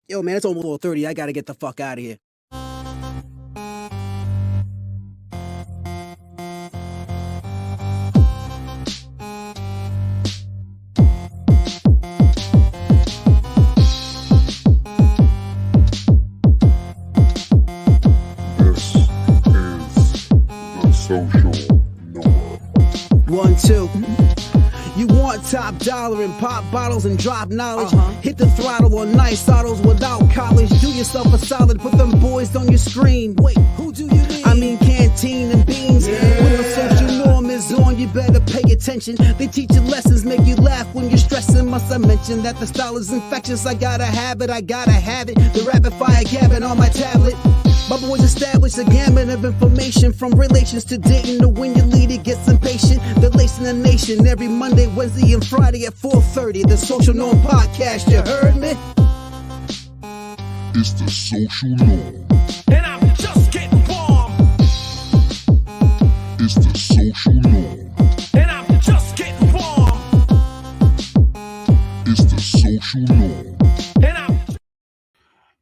Yo, man, it's almost 4:30. I gotta get the fuck out of here. This is the social norm. 1, 2. You want top dollar and pop bottles and drop knowledge. Hit the throttle on nice autos without college. Do yourself a solid, put them boys on your screen. Wait, who do you mean? I mean Canteen and Beans. When the social norm is on, you better pay attention. They teach you lessons, make you laugh when you're stressing. Must I mention that the style is infectious? I gotta have it, The rapid fire gabbing on my tablet. My boys established a gamut of information from relations to dating to when you lead it gets impatient. They're lacing the nation every Monday, Wednesday, and Friday at 4:30. The Social Norm Podcast, you heard me? It's the social norm. And I'm just getting warm. It's the social norm. And I'm just getting warm. It's the social norm. And I'm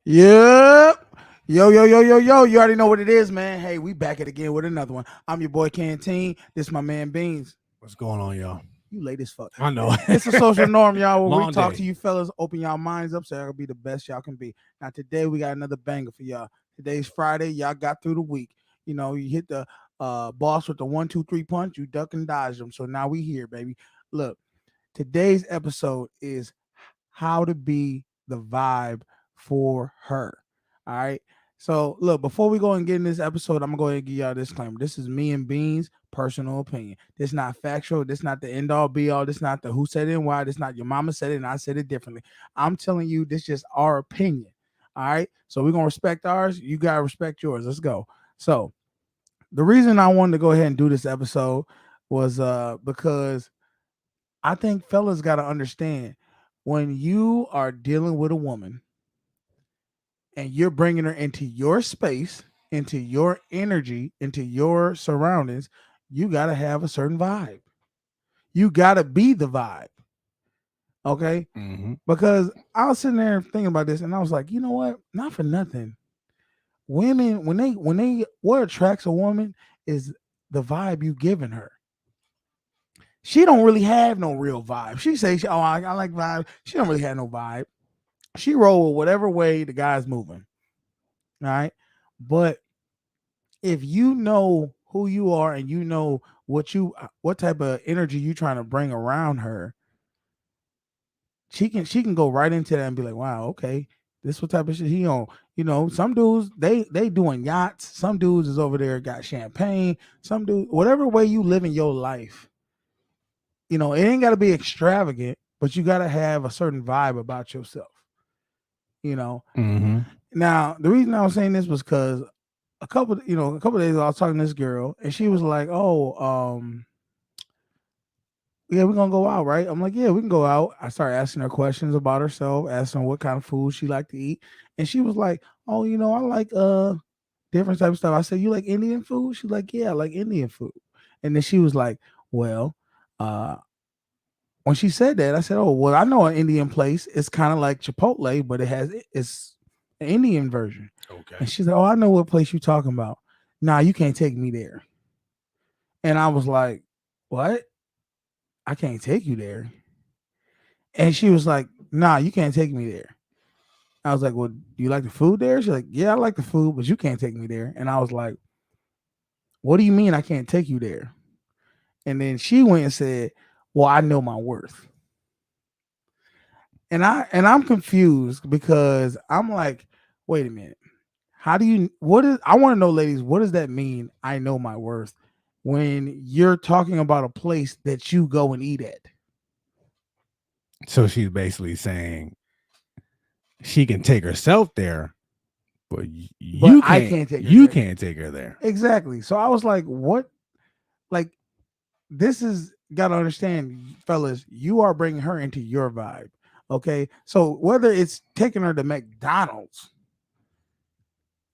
Yep. Yo. You already know what it is, man. Hey, we back at again with another one. I'm your boy Canteen. This my man Beans. What's going on, y'all? You late as fuck. I know. It's a social norm, y'all, where we Long talk day. to you fellas, open y'all minds up so y'all can be the best y'all can be. Now, today we got another banger for y'all. Today's Friday. Y'all got through the week. You know, you hit the boss with the 1, 2, 3 punch. You duck and dodge them. So now we here, baby. Look, today's episode is how to be the vibe for her. All right. So look, before we go and get in this episode, I'm gonna go ahead and give y'all a disclaimer. This is me and Beans' personal opinion. This not factual. This not the end all be all. This not the who said it and why. This not your mama said it and I said it differently. I'm telling you, this just our opinion. All right. So we're gonna respect ours. You gotta respect yours. Let's go. So the reason I wanted to go ahead and do this episode was because I think fellas gotta understand when you are dealing with a woman and you're bringing her into your space, into your energy, into your surroundings, you got to have a certain vibe. You got to be the vibe. Okay? Because I was sitting there thinking about this and I was like, you know what? Not for nothing. Women, what attracts a woman is the vibe you giving her. She don't really have no real vibe. She says, oh, I like vibe. She don't really have no vibe. She roll whatever way the guy's moving. All right. But if you know who you are and you know what type of energy you trying to bring around her, she can go right into that and be like, wow, okay, this what type of shit he on. You know, some dudes, they doing yachts. Some dudes is over there got champagne. Some dudes, whatever way you live in your life, you know, it ain't got to be extravagant, but you got to have a certain vibe about yourself. You know, Now the reason I was saying this was because a couple of days ago I was talking to this girl and she was like, "Oh, yeah, we're gonna go out, right?" I'm like, "Yeah, we can go out." I started asking her questions about herself, asking her what kind of food she liked to eat, and she was like, "Oh, you know, I like different type of stuff." I said, "You like Indian food?" She's like, "Yeah, I like Indian food," and then she was like, "Well, when she said that, I said, "Oh, well, I know an Indian place. It's kind of like Chipotle, but it's an Indian version." Okay. And she's like, "Oh, I know what place you're talking about. Nah, you can't take me there." And I was like, "What? I can't take you there?" And she was like, "Nah, you can't take me there." I was like, "Well, do you like the food there?" She's like, "Yeah, I like the food, but you can't take me there." And I was like, "What do you mean I can't take you there?" And then she went and said, "Well, I know my worth." And I'm confused because I'm like, "Wait a minute. I want to know, ladies, what does that mean? I know my worth when you're talking about a place that you go and eat at." So she's basically saying she can take herself there, but you I can't. can't take her You there. can't take her there. Exactly. So I was like, what? Like, this is got to understand, fellas, you are bringing her into your vibe. Okay. So whether it's taking her to McDonald's,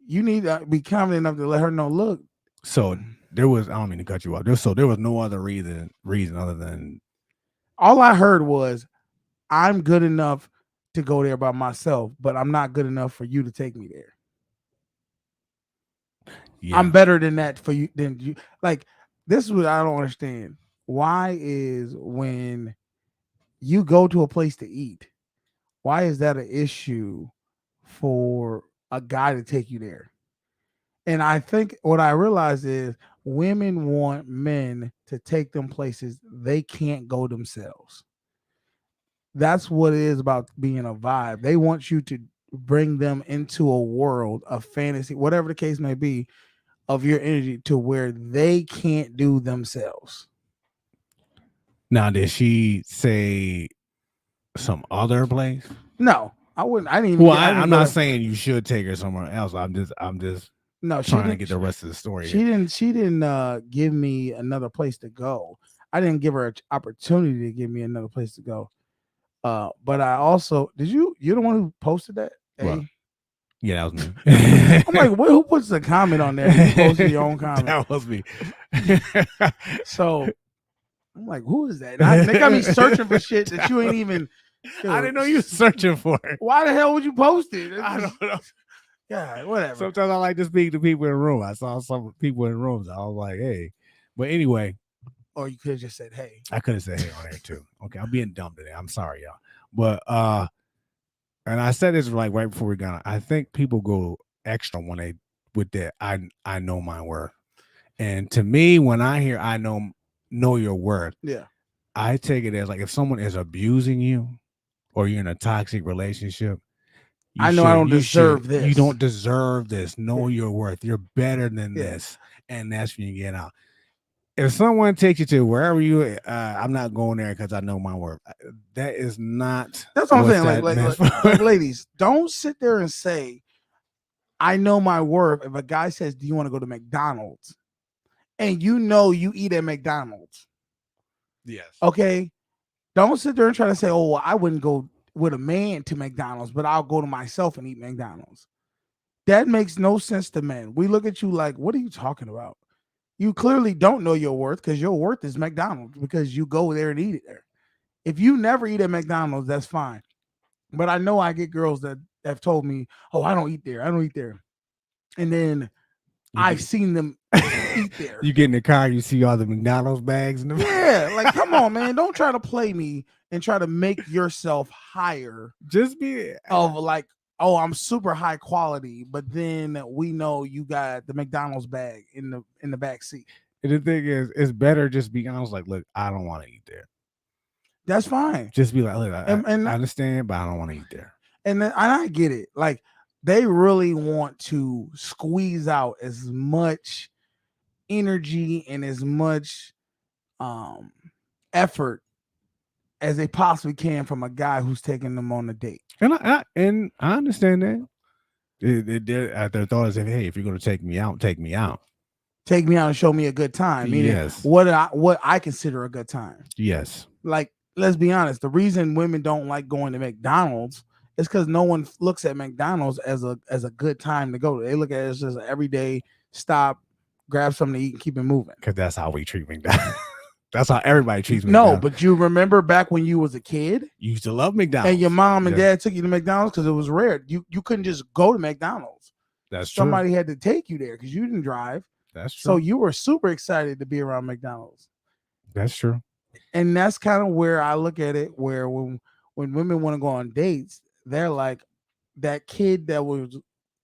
you need to be confident enough to let her know, look. So there was, I don't mean to cut you off. There was no other reason other than All I heard was, I'm good enough to go there by myself, but I'm not good enough for you to take me there. Yeah. I'm better than that for you than you. Like, this is what I don't understand. Why is when you go to a place to eat, why is that an issue for a guy to take you there? And I think what I realize is women want men to take them places they can't go themselves. That's what it is about being a vibe. They want you to bring them into a world of fantasy, whatever the case may be, of your energy to where they can't do themselves. Now, did she say some other place? No, I wouldn't. I didn't even. Well, I didn't I'm go not to- saying you should take her somewhere else. I'm just No, she trying to didn't. get the rest of the story. She didn't. She didn't give me another place to go. I didn't give her an opportunity to give me another place to go. But I also did. You're the one who posted that. What? Hey? Yeah, that was me. I'm like, who puts the comment on there? You posted your own comment. That was me. So I'm like, who is that? And they got me searching for shit that you ain't even. I didn't know you were searching for it. Why the hell would you post it? I don't know. Yeah, whatever. Sometimes I like to speak to people in the room. I saw some people in rooms. I was like, hey. But anyway, Or you could have just said, hey. I could have said hey on there too. Okay, I'm being dumb today. I'm sorry, y'all. But and I said this like right before we got on. I think people go extra when they with that I know my worth. And to me, when I hear I know your worth, Yeah. I take it as like if someone is abusing you or you're in a toxic relationship, I know I don't deserve You this. don't deserve this. Know your worth. You're better than Yeah. this. And that's when you get out. If someone takes you to wherever you, I'm not going there because I know my worth. That is not. That's what I'm what's saying. that Like, like, ladies, don't sit there and say, I know my worth. If a guy says, do you want to go to McDonald's? And you know you eat at McDonald's. Yes. Okay. Don't sit there and try to say, oh, well, I wouldn't go with a man to McDonald's, but I'll go to myself and eat McDonald's. That makes no sense to men. We look at you like, what are you talking about? You clearly don't know your worth because your worth is McDonald's because you go there and eat it there. If you never eat at McDonald's, that's fine. But I know I get girls that have told me, oh, I don't eat there. I don't eat there. And then I've seen them eat there. You get in the car, you see all the McDonald's bags in the Yeah, like, come on, man. Don't try to play me and try to make yourself higher just be of like, oh, I'm super high quality, but then we know you got the McDonald's bag in the back seat. And the thing is, it's better just be honest. Like, look, I don't want to eat there. That's fine. Just be like, look, I And understand, but I don't want to eat there. And I get it. Like, they really want to squeeze out as much energy and as much effort as they possibly can from a guy who's taking them on a date. And I understand that. Their thought is, hey, if you're going to take me out, take me out. Take me out and show me a good time. Meaning Yes. what I consider a good time. Yes. Like, let's be honest. The reason women don't like going to McDonald's is because no one looks at McDonald's as a good time to go. They look at it as just an everyday stop, grab something to eat, and keep it moving. Because that's how we treat McDonald's. That's how everybody treats No, McDonald's. but you remember back when you was a kid You used to love McDonald's. and your mom and Yeah. dad took you to McDonald's because it was rare. You couldn't just go to McDonald's. That's true. Somebody had to take you there because you didn't drive. That's true. So you were super excited to be around McDonald's. That's true. And that's kind of where I look at it, where when women want to go on dates, they're like that kid that was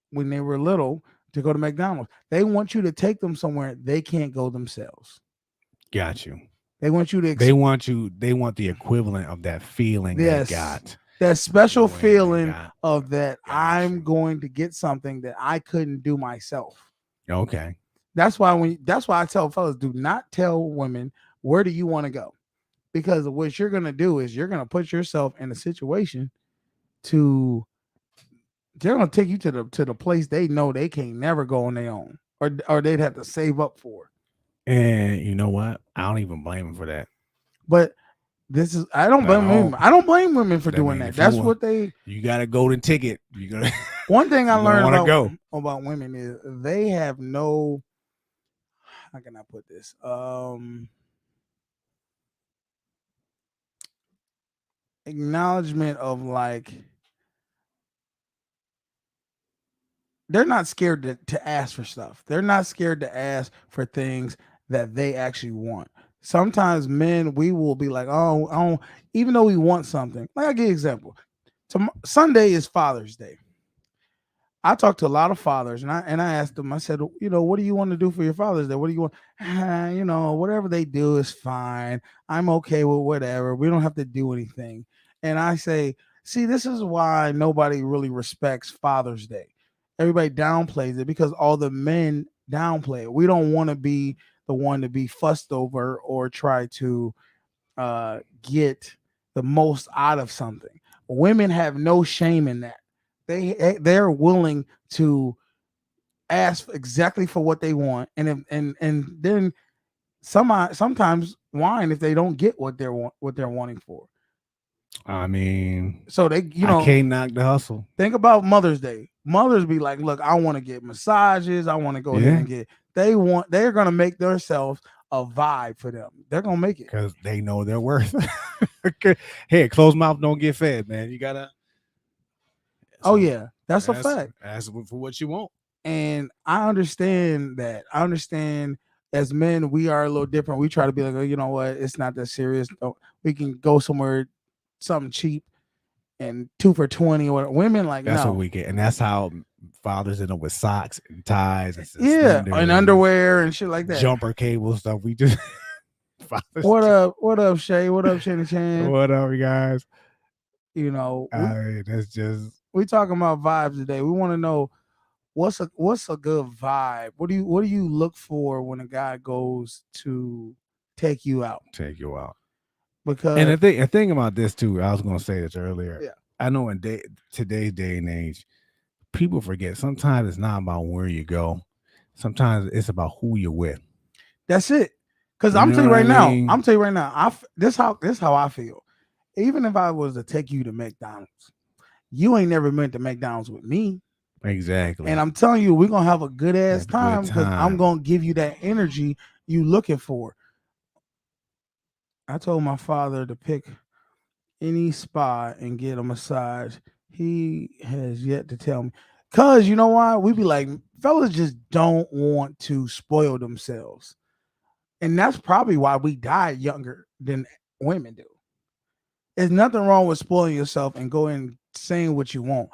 when they were little to go to McDonald's. They want you to take them somewhere they can't go themselves. Got you. They want you to They want the equivalent of that feeling Yes. they got. that special when they feeling got- of that Gotcha. I'm going to get something that I couldn't do myself. Okay. That's why I tell fellas, do not tell women where do you want to go, because what you're gonna do is you're gonna put yourself in a situation to they're gonna take you to the place they know they can't never go on their own, or they'd have to save up for. And you know what? I don't even blame them for that. But I don't blame No. women. I don't blame women for I doing mean, that. if you That's want- what they. You got a golden ticket. You got One thing I You don't learned wanna go. about women is they have no. How can I put this? Acknowledgement of like they're not scared to ask for stuff. They're not scared to ask for things that they actually want. Sometimes men, we will be like, oh, I don't, even though we want something. Like I give you an example. Sunday is Father's Day. I talked to a lot of fathers, and I asked them. I said, what do you want to do for your Father's Day? What do you want? Whatever they do is fine. I'm okay with whatever. We don't have to do anything. And I say, see, this is why nobody really respects Father's Day. Everybody downplays it because all the men downplay it. We don't want to be the one to be fussed over or try to get the most out of something. Women have no shame in that. They're willing to ask exactly for what they want, and then sometimes whine if they don't get what they're wanting for. I mean, so they I can't knock the hustle. Think about Mother's Day. Mothers be like, look, I want to get massages. I want to go ahead and get. They're gonna make themselves a vibe for them. They're gonna make it because they know their worth. Hey, closed mouth don't get fed, man. You gotta. Oh yeah, that's a fact. Ask for what you want. And I understand that. I understand as men, we are a little different. We try to be like, oh, you know what? It's not that serious. We can go somewhere, something cheap, and 2 for $20. Or women like that's no. what we get, and that's how fathers end up with socks and ties and and underwear and shit like that. Jumper cable stuff. We just. What up, Shay? What up, Shanny Chan? What up, you guys? That's just. We talking about vibes today. We want to know what's a good vibe. What do you look for when a guy goes to take you out? Because and the thing about this too, I was going to say this earlier. Yeah, I know in today's day and age, people forget. Sometimes it's not about where you go. Sometimes it's about who you're with. That's it. Because I'm telling you right now. This how I feel. Even if I was to take you to McDonald's. You ain't never been to McDonald's with me. Exactly. And I'm telling you, we're going to have a good ass time because I'm going to give you that energy you looking for. I told my father to pick any spa and get a massage. He has yet to tell me. Because you know why? We be like, fellas just don't want to spoil themselves. And that's probably why we die younger than women do. There's nothing wrong with spoiling yourself and going saying what you want.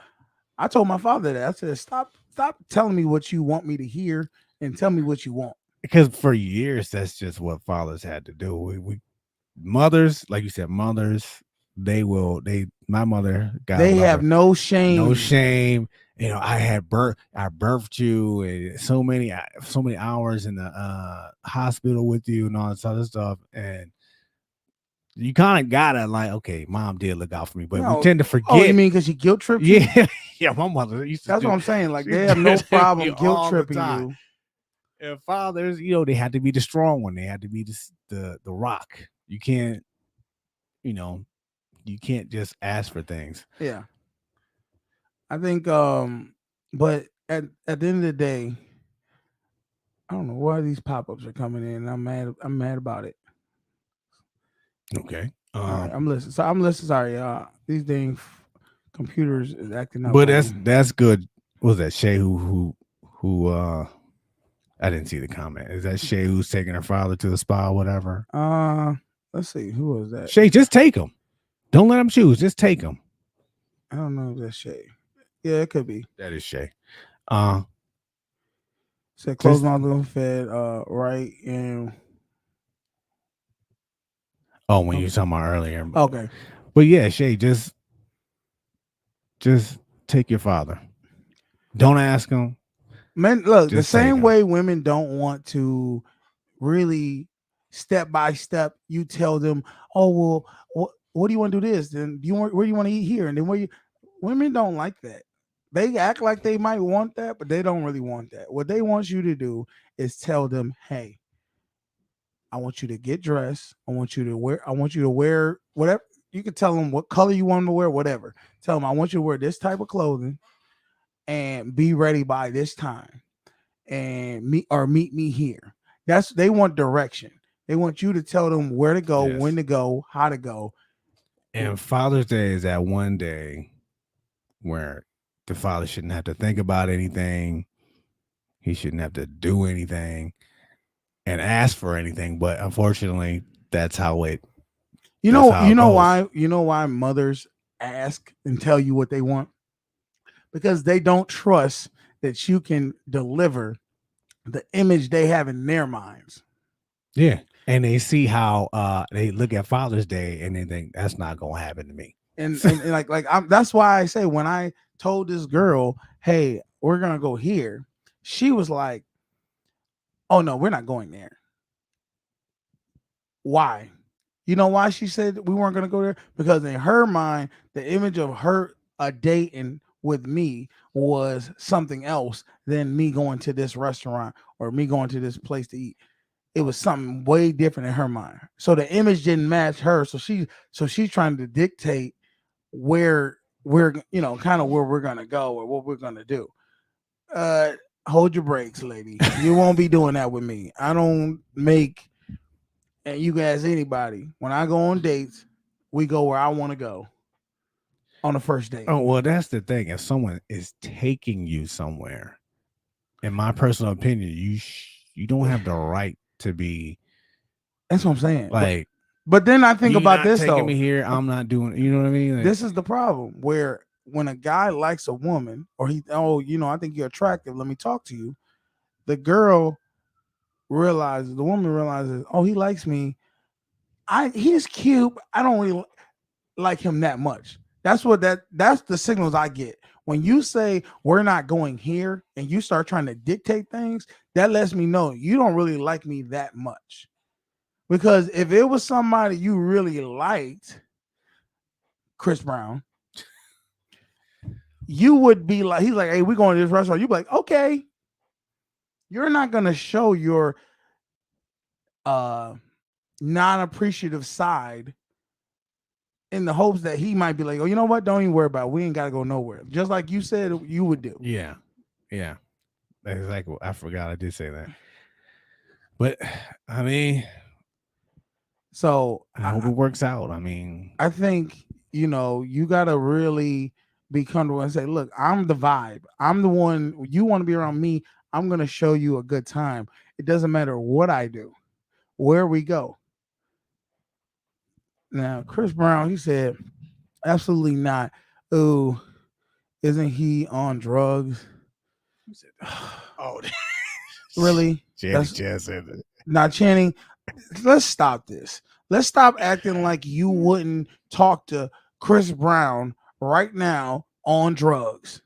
I told my father that. I said, stop telling me what you want me to hear and tell me what you want. Because for years, that's just what fathers had to do. We mothers, like you said, my mother got. They have no shame. No shame. I birthed you and so many hours in the hospital with you and all this other stuff. And you kind of gotta like, okay, mom did look out for me, but we tend to forget. Oh, you mean because you guilt tripped you? Yeah, my mother used to. That's what I'm saying. Like they have no problem guilt tripping you. And fathers, they had to be the strong one. They had to be the rock. You can't, you can't just ask for things. Yeah, I think. But at the end of the day, I don't know why these pop-ups are coming in. I'm mad about it. Okay. Right, I'm listening. Sorry, these dang computers is acting up. But that's good. What was that Shay who I didn't see the comment. Is that Shay who's taking her father to the spa or whatever? Let's see. Who was that? Shay, just take him. Don't let him choose. Just take him. I don't know if that's Shay. Yeah, it could be. That is Shay. Said close my little fed right and. Oh, when you were talking about earlier. Okay. But yeah, Shay, just take your father. Don't ask him. Men, look, the same way women don't want to really step by step, you tell them, oh, well, what do you want to do this? Then where do you want to eat here? And then women don't like that. They act like they might want that, but they don't really want that. What they want you to do is tell them, hey, I want you to get dressed. I want you to wear whatever. You can tell them what color you want them to wear, whatever. Tell them, I want you to wear this type of clothing and be ready by this time and meet me here. They want direction. They want you to tell them where to go, when to go, how to go. And Father's Day is that one day where the father shouldn't have to think about anything. He shouldn't have to do anything and ask for anything. But unfortunately, that's how it. You That's know, how it goes. you know why mothers ask and tell you what they want? Because they don't trust that you can deliver the image they have in their minds. Yeah. And they see how they look at Father's Day and they think that's not gonna happen to me. And like that's why I say when I told this girl, hey, we're gonna go here, she was like, oh no, we're not going there. Why? You know why she said we weren't gonna go there? Because in her mind, the image of her dating with me was something else than me going to this restaurant or me going to this place to eat. It was something way different in her mind. So the image didn't match her. So she's trying to dictate where we're, you know, kind of where we're gonna go or what we're gonna do. Hold your brakes, lady. You won't be doing that with me. I don't make, and you guys, anybody, when I go on dates, we go where I want to go on the first date. Oh, well, that's the thing. If someone is taking you somewhere, in my personal opinion, you don't have the right to be That's what I'm saying. like, but then I think "You about not this taking though. me here. I'm not doing." You know what I mean? Like, This is the problem where when a guy likes a woman or he, oh, you know, I think you're attractive. Let me talk to you. The girl realizes, the woman realizes, oh, he likes me. He's cute. I don't really like him that much. That's the signals I get. When you say we're not going here and you start trying to dictate things, that lets me know you don't really like me that much. Because if it was somebody you really liked, Chris Brown, you would be like, he's like, hey, we're going to this restaurant. You'd be like, okay. You're not gonna show your non-appreciative side in the hopes that he might be like, oh, you know what? Don't even worry about it. We ain't gotta go nowhere. Just like you said you would do. yeah, yeah, exactly. I forgot I did say that, but I mean, So I hope it works out. I mean, I think, you know, you gotta really be comfortable and say, look, I'm the vibe. I'm the one you want to be around me. I'm gonna show you a good time. It doesn't matter what I do, where we go. Now, Chris Brown, he said, absolutely not. Oh, isn't he on drugs? oh, Really? Channing That's Chess said it. now Channing. Let's stop this. Let's stop acting like you wouldn't talk to Chris Brown right now on drugs,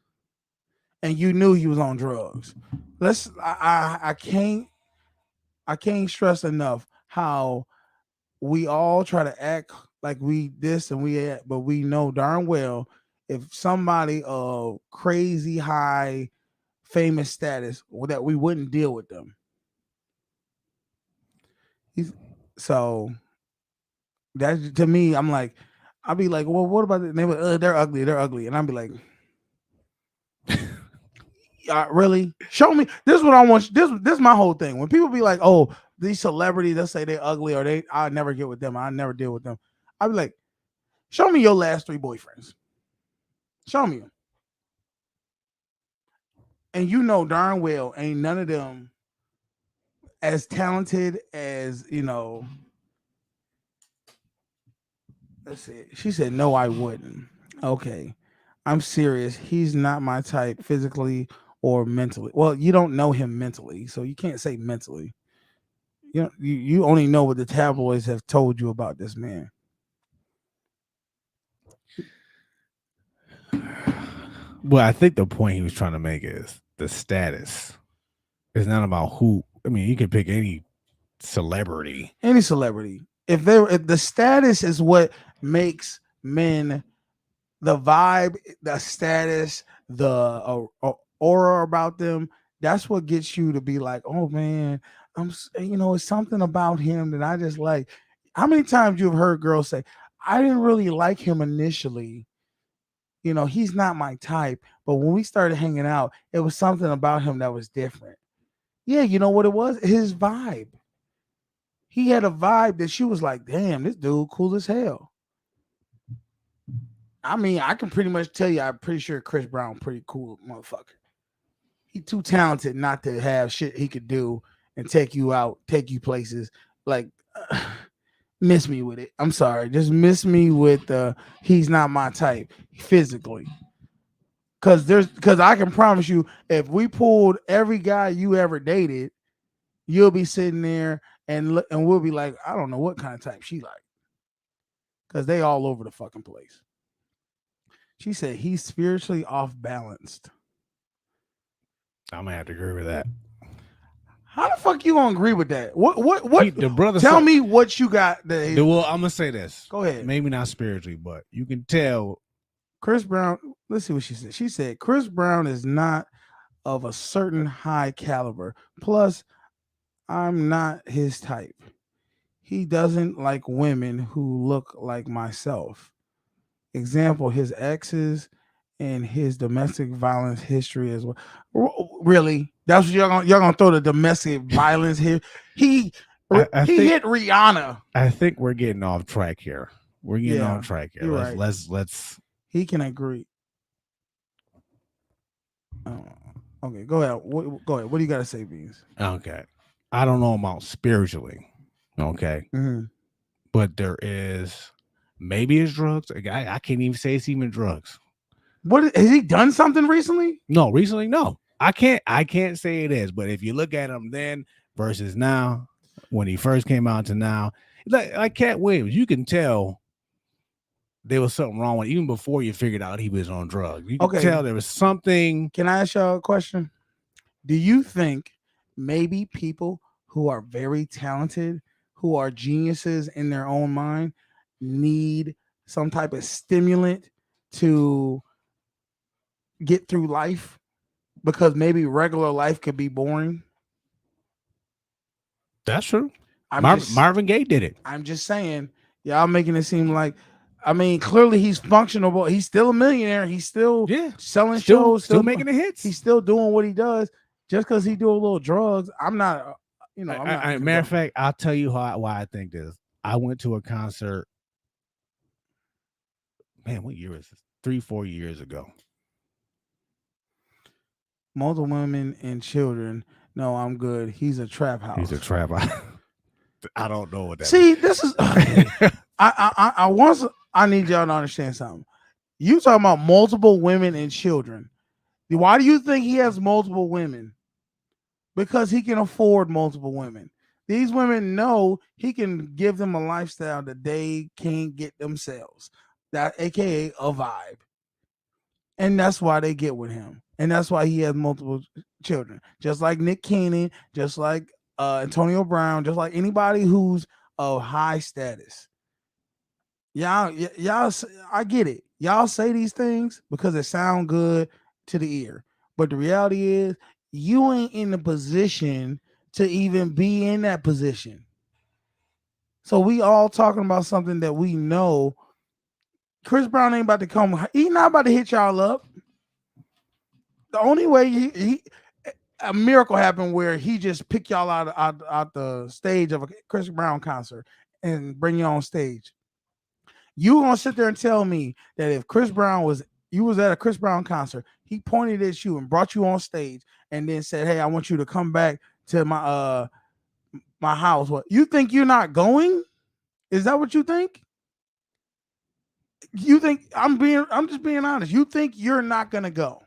and you knew he was on drugs. I can't stress enough how we all try to act like we this and we that, but we know darn well if somebody of crazy high famous status that we wouldn't deal with them. So that to me, I'm like, I'll be like, well, what about it? And they were, they're ugly, and I'll be like, really? Show me. This is what I want. This is my whole thing. When people be like, oh, these celebrities, they'll say they're ugly or I'll never get with them. I never deal with them. I'll be like, show me your last 3 boyfriends. Show me them. And you know darn well ain't none of them as talented as, you know. Let's see. She said, no, I wouldn't. Okay. I'm serious. He's not my type physically or mentally. Well, you don't know him mentally, so you can't say mentally. You only know what the tabloids have told you about this man. Well, I think the point he was trying to make is the status. It's not about who. I mean, you can pick any celebrity. Any celebrity. If the status is what makes men, the vibe, the status, the aura about them, that's what gets you to be like, oh man, it's something about him that I just like. How many times you've heard girls say, I didn't really like him initially. You know, he's not my type, but when we started hanging out, it was something about him that was different. Yeah, you know what it was? His vibe. He had a vibe that she was like, damn, this dude cool as hell. I mean, I can pretty much tell you, I'm pretty sure Chris Brown pretty cool motherfucker. He too talented not to have shit he could do and take you out, take you places. Like, miss me with it. I'm sorry, just miss me with he's not my type physically. Cause I can promise you, if we pulled every guy you ever dated, you'll be sitting there and we'll be like, I don't know what kind of type she like. Cause they all over the fucking place. She said he's spiritually off balanced. I'm gonna have to agree with that. How the fuck you gonna agree with that? What The brother tell said- me what you got. Well, I'm gonna say this. Go ahead. Maybe not spiritually, but you can tell. Chris Brown, let's see what she said. She said Chris Brown is not of a certain high caliber. Plus, I'm not his type. He doesn't like women who look like myself. Example, his exes and his domestic violence history as well. Really? That's what y'all gonna throw the domestic violence here? He I think- hit Rihanna. I think we're getting off track here. We're getting Yeah, off track here. you're Let's right. let's He can agree. Okay, go ahead. Go ahead. What do you got to say, Beans? okay. I don't know about spiritually. Okay. Mm-hmm. But there is maybe it's drugs. I can't even say it's even drugs. What has he done something recently? No, recently, no. I can't say it is, but if you look at him then versus now, when he first came out to now, like Cat Williams, you can tell there was something wrong with him, even before you figured out he was on drugs. You can Okay. tell there was something. Can I ask y'all a question? Do you think maybe people who are very talented, who are geniuses in their own mind, need some type of stimulant to get through life? Because maybe regular life could be boring. That's true. I'm Marvin Gaye did it. I'm just saying, y'all making it seem like, I mean, clearly he's functional. He's still a millionaire. He's still selling shows, still making the hits. He's still doing what he does. Just because he do a little drugs, I'm not, I'm not. Matter of fact, I'll tell you why I think this. I went to a concert. Man, what year was this? 3-4 years ago. Multiple women and children. No, I'm good. He's a trap house. He's a trap house. I don't know what that. See, this is. I need y'all to understand something. You talking about multiple women and children? Why do you think he has multiple women? Because he can afford multiple women. These women know he can give them a lifestyle that they can't get themselves. That, aka a vibe, and that's why they get with him, and that's why he has multiple children. Just like Nick Cannon, just like Antonio Brown, just like anybody who's of high status. Y'all, I get it. Y'all say these things because it sound good to the ear, but the reality is you ain't in the position to even be in that position. So we all talking about something that we know. Chris Brown ain't about to come. He not about to hit y'all up. The only way a miracle happened where he just pick y'all out the stage of a Chris Brown concert and bring you on stage. You gonna sit there and tell me that if you was at a Chris Brown concert, he pointed at you and brought you on stage and then said, "Hey, I want you to come back to my my house." What, you think you're not going? Is that what you think? You think I'm just being honest. You think you're not gonna go?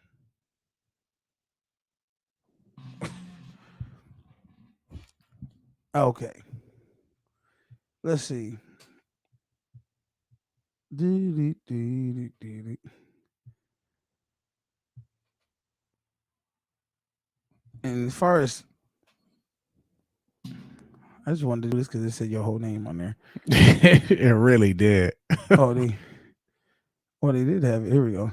Okay. Let's see. And as far as I just wanted to do this because it said your whole name on there. It really did. Oh, they did have it. Here we go.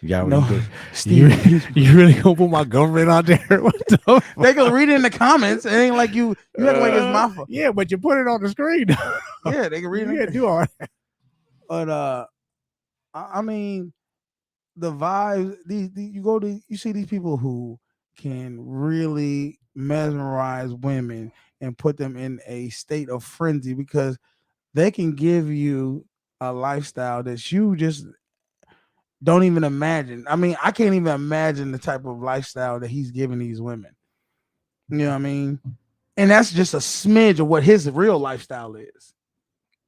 Yeah, No, you Steve, really gonna put my government out there? What the they can read it in the comments. It ain't like you act like it's my fault. Yeah, but you put it on the screen. Yeah, they can read You it. can't do all that. But I mean, the vibes. You see these people who can really mesmerize women and put them in a state of frenzy because they can give you a lifestyle that you just don't even imagine. I mean, I can't even imagine the type of lifestyle that he's giving these women. You know what I mean? And that's just a smidge of what his real lifestyle is.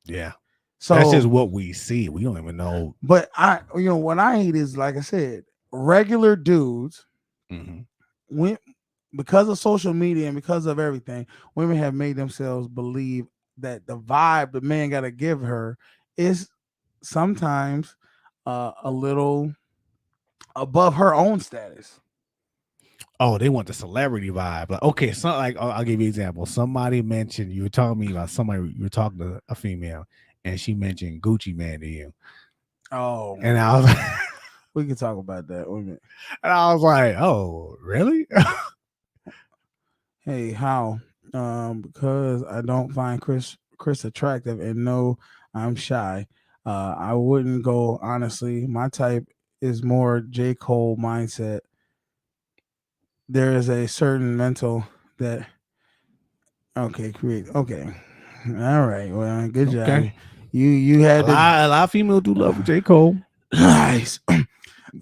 Yeah. So That's just what we see. We don't even know. but what I hate is, like I said, regular dudes Mhm. went because of social media and because of everything, women have made themselves believe that the vibe the man got to give her is sometimes a little above her own status. Oh, they want the celebrity vibe. Like, okay, so like I'll give you an example. Somebody mentioned you were telling me about somebody, you were talking to a female, and she mentioned Gucci Man to you. Oh, And I was we can talk about that. Wait a minute. and I was like, oh, really? Hey, how? Because I don't find Chris attractive, and no, I'm shy. I wouldn't go honestly. My type is more J. Cole mindset. There is a certain mental that create all right. Well, good job. Okay. You A had to lot of females do love J. Cole. nice.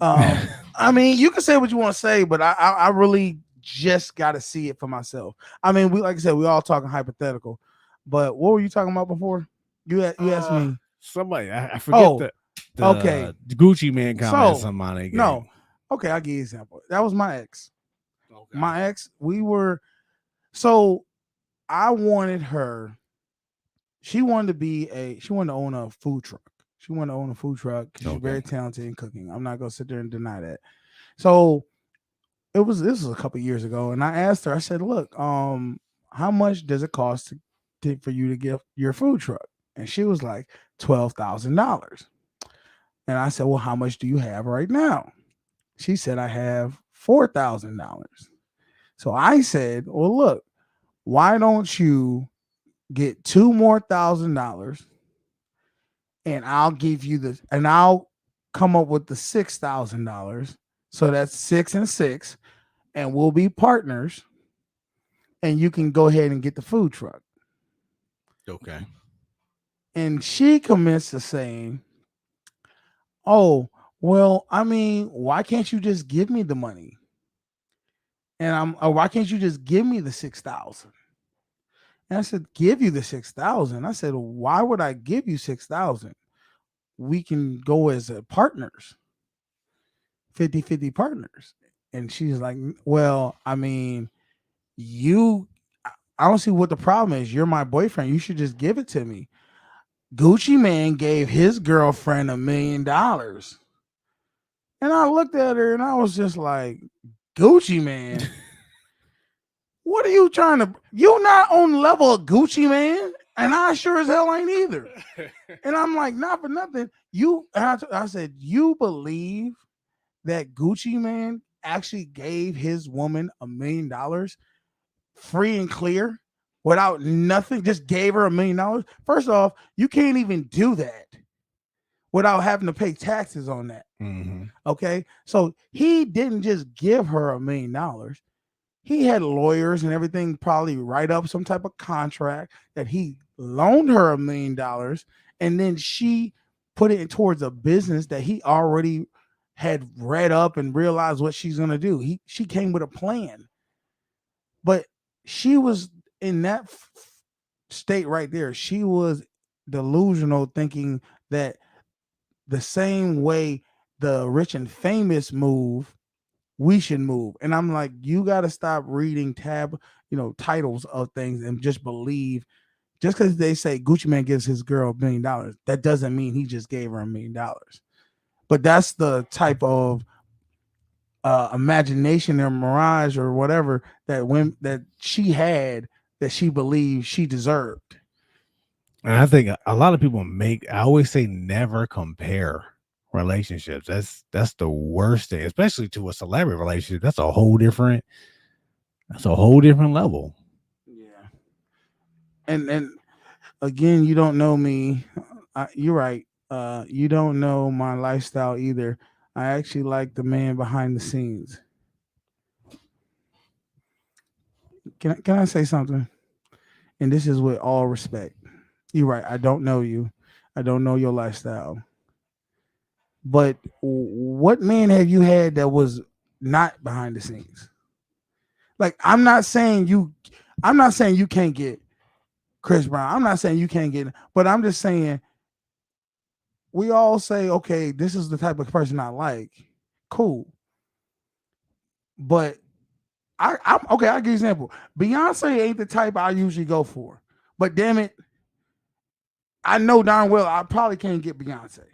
I mean, you can say what you want to say, but I really just got to see it for myself. I mean, we like I said, we all talking hypothetical, but what were you talking about before? You asked me. Somebody, I forget Oh, the okay. Gucci Man comment So somebody gave. no, okay, I'll give you an example. That was my ex. Okay. My ex, so I wanted her. She wanted to own a food truck. She wanted to own a food truck. She's Okay. very talented in cooking. I'm not gonna sit there and deny that. So this was a couple years ago, and I asked her. I said, "Look, how much does it cost for you to get your food truck?" And she was like, $12,000. And I said, "Well, how much do you have right now?" She said, "I have $4,000." So I said, "Well, look, why don't you get $2 more $1,000, and I'll come up with the $6,000. So that's 6 and 6, and we'll be partners, and you can go ahead and get the food truck." Okay. And she commits to saying, "Oh, well, I mean, why can't you just give me the money?" And why can't you just give me the 6,000? And I said, "Give you the 6,000?" I said, "Why would I give you 6,000? We can go as partners, 50-50 partners." And she's like, "Well, I mean, I don't see what the problem is. You're my boyfriend. You should just give it to me." Gucci Man gave his girlfriend $1 million. And I looked at her and I was just like, Gucci Man, what are you trying to? You're not on the level of Gucci Man. And I sure as hell ain't either. And I'm like, not for nothing. I said, you believe that Gucci Man actually gave his woman $1 million free and clear without nothing, just gave her $1 million? First off, you can't even do that without having to pay taxes on that. Mm-hmm. Okay. So he didn't just give her $1 million. He had lawyers and everything probably write up some type of contract that he loaned her $1 million, and then she put it towards a business that he already had read up and realized what she's gonna do. She came with a plan, but she was in that state right there. She was delusional, thinking that the same way the rich and famous move, we should move. And I'm like, you got to stop reading titles of things and just believe. Just because they say Gucci Man gives his girl $1 million, that doesn't mean he just gave her $1 million. But that's the type of imagination or mirage or whatever that she had, that she believed she deserved. And I think a lot of people I always say never compare relationships. That's the worst thing, especially to a celebrity relationship. That's a whole different level. Yeah. And again, you don't know me. You're right. You don't know my lifestyle either. I actually like the man behind the scenes. Can I say something? And this is with all respect. You're right. I don't know you. I don't know your lifestyle. But what man have you had that was not behind the scenes? Like, I'm not saying you can't get Chris Brown. I'm not saying you can't get, but I'm just saying we all say, okay, this is the type of person I like. Cool. But I'm okay, I'll give you an example. Beyonce ain't the type I usually go for. But damn it, I know darn well I probably can't get Beyonce.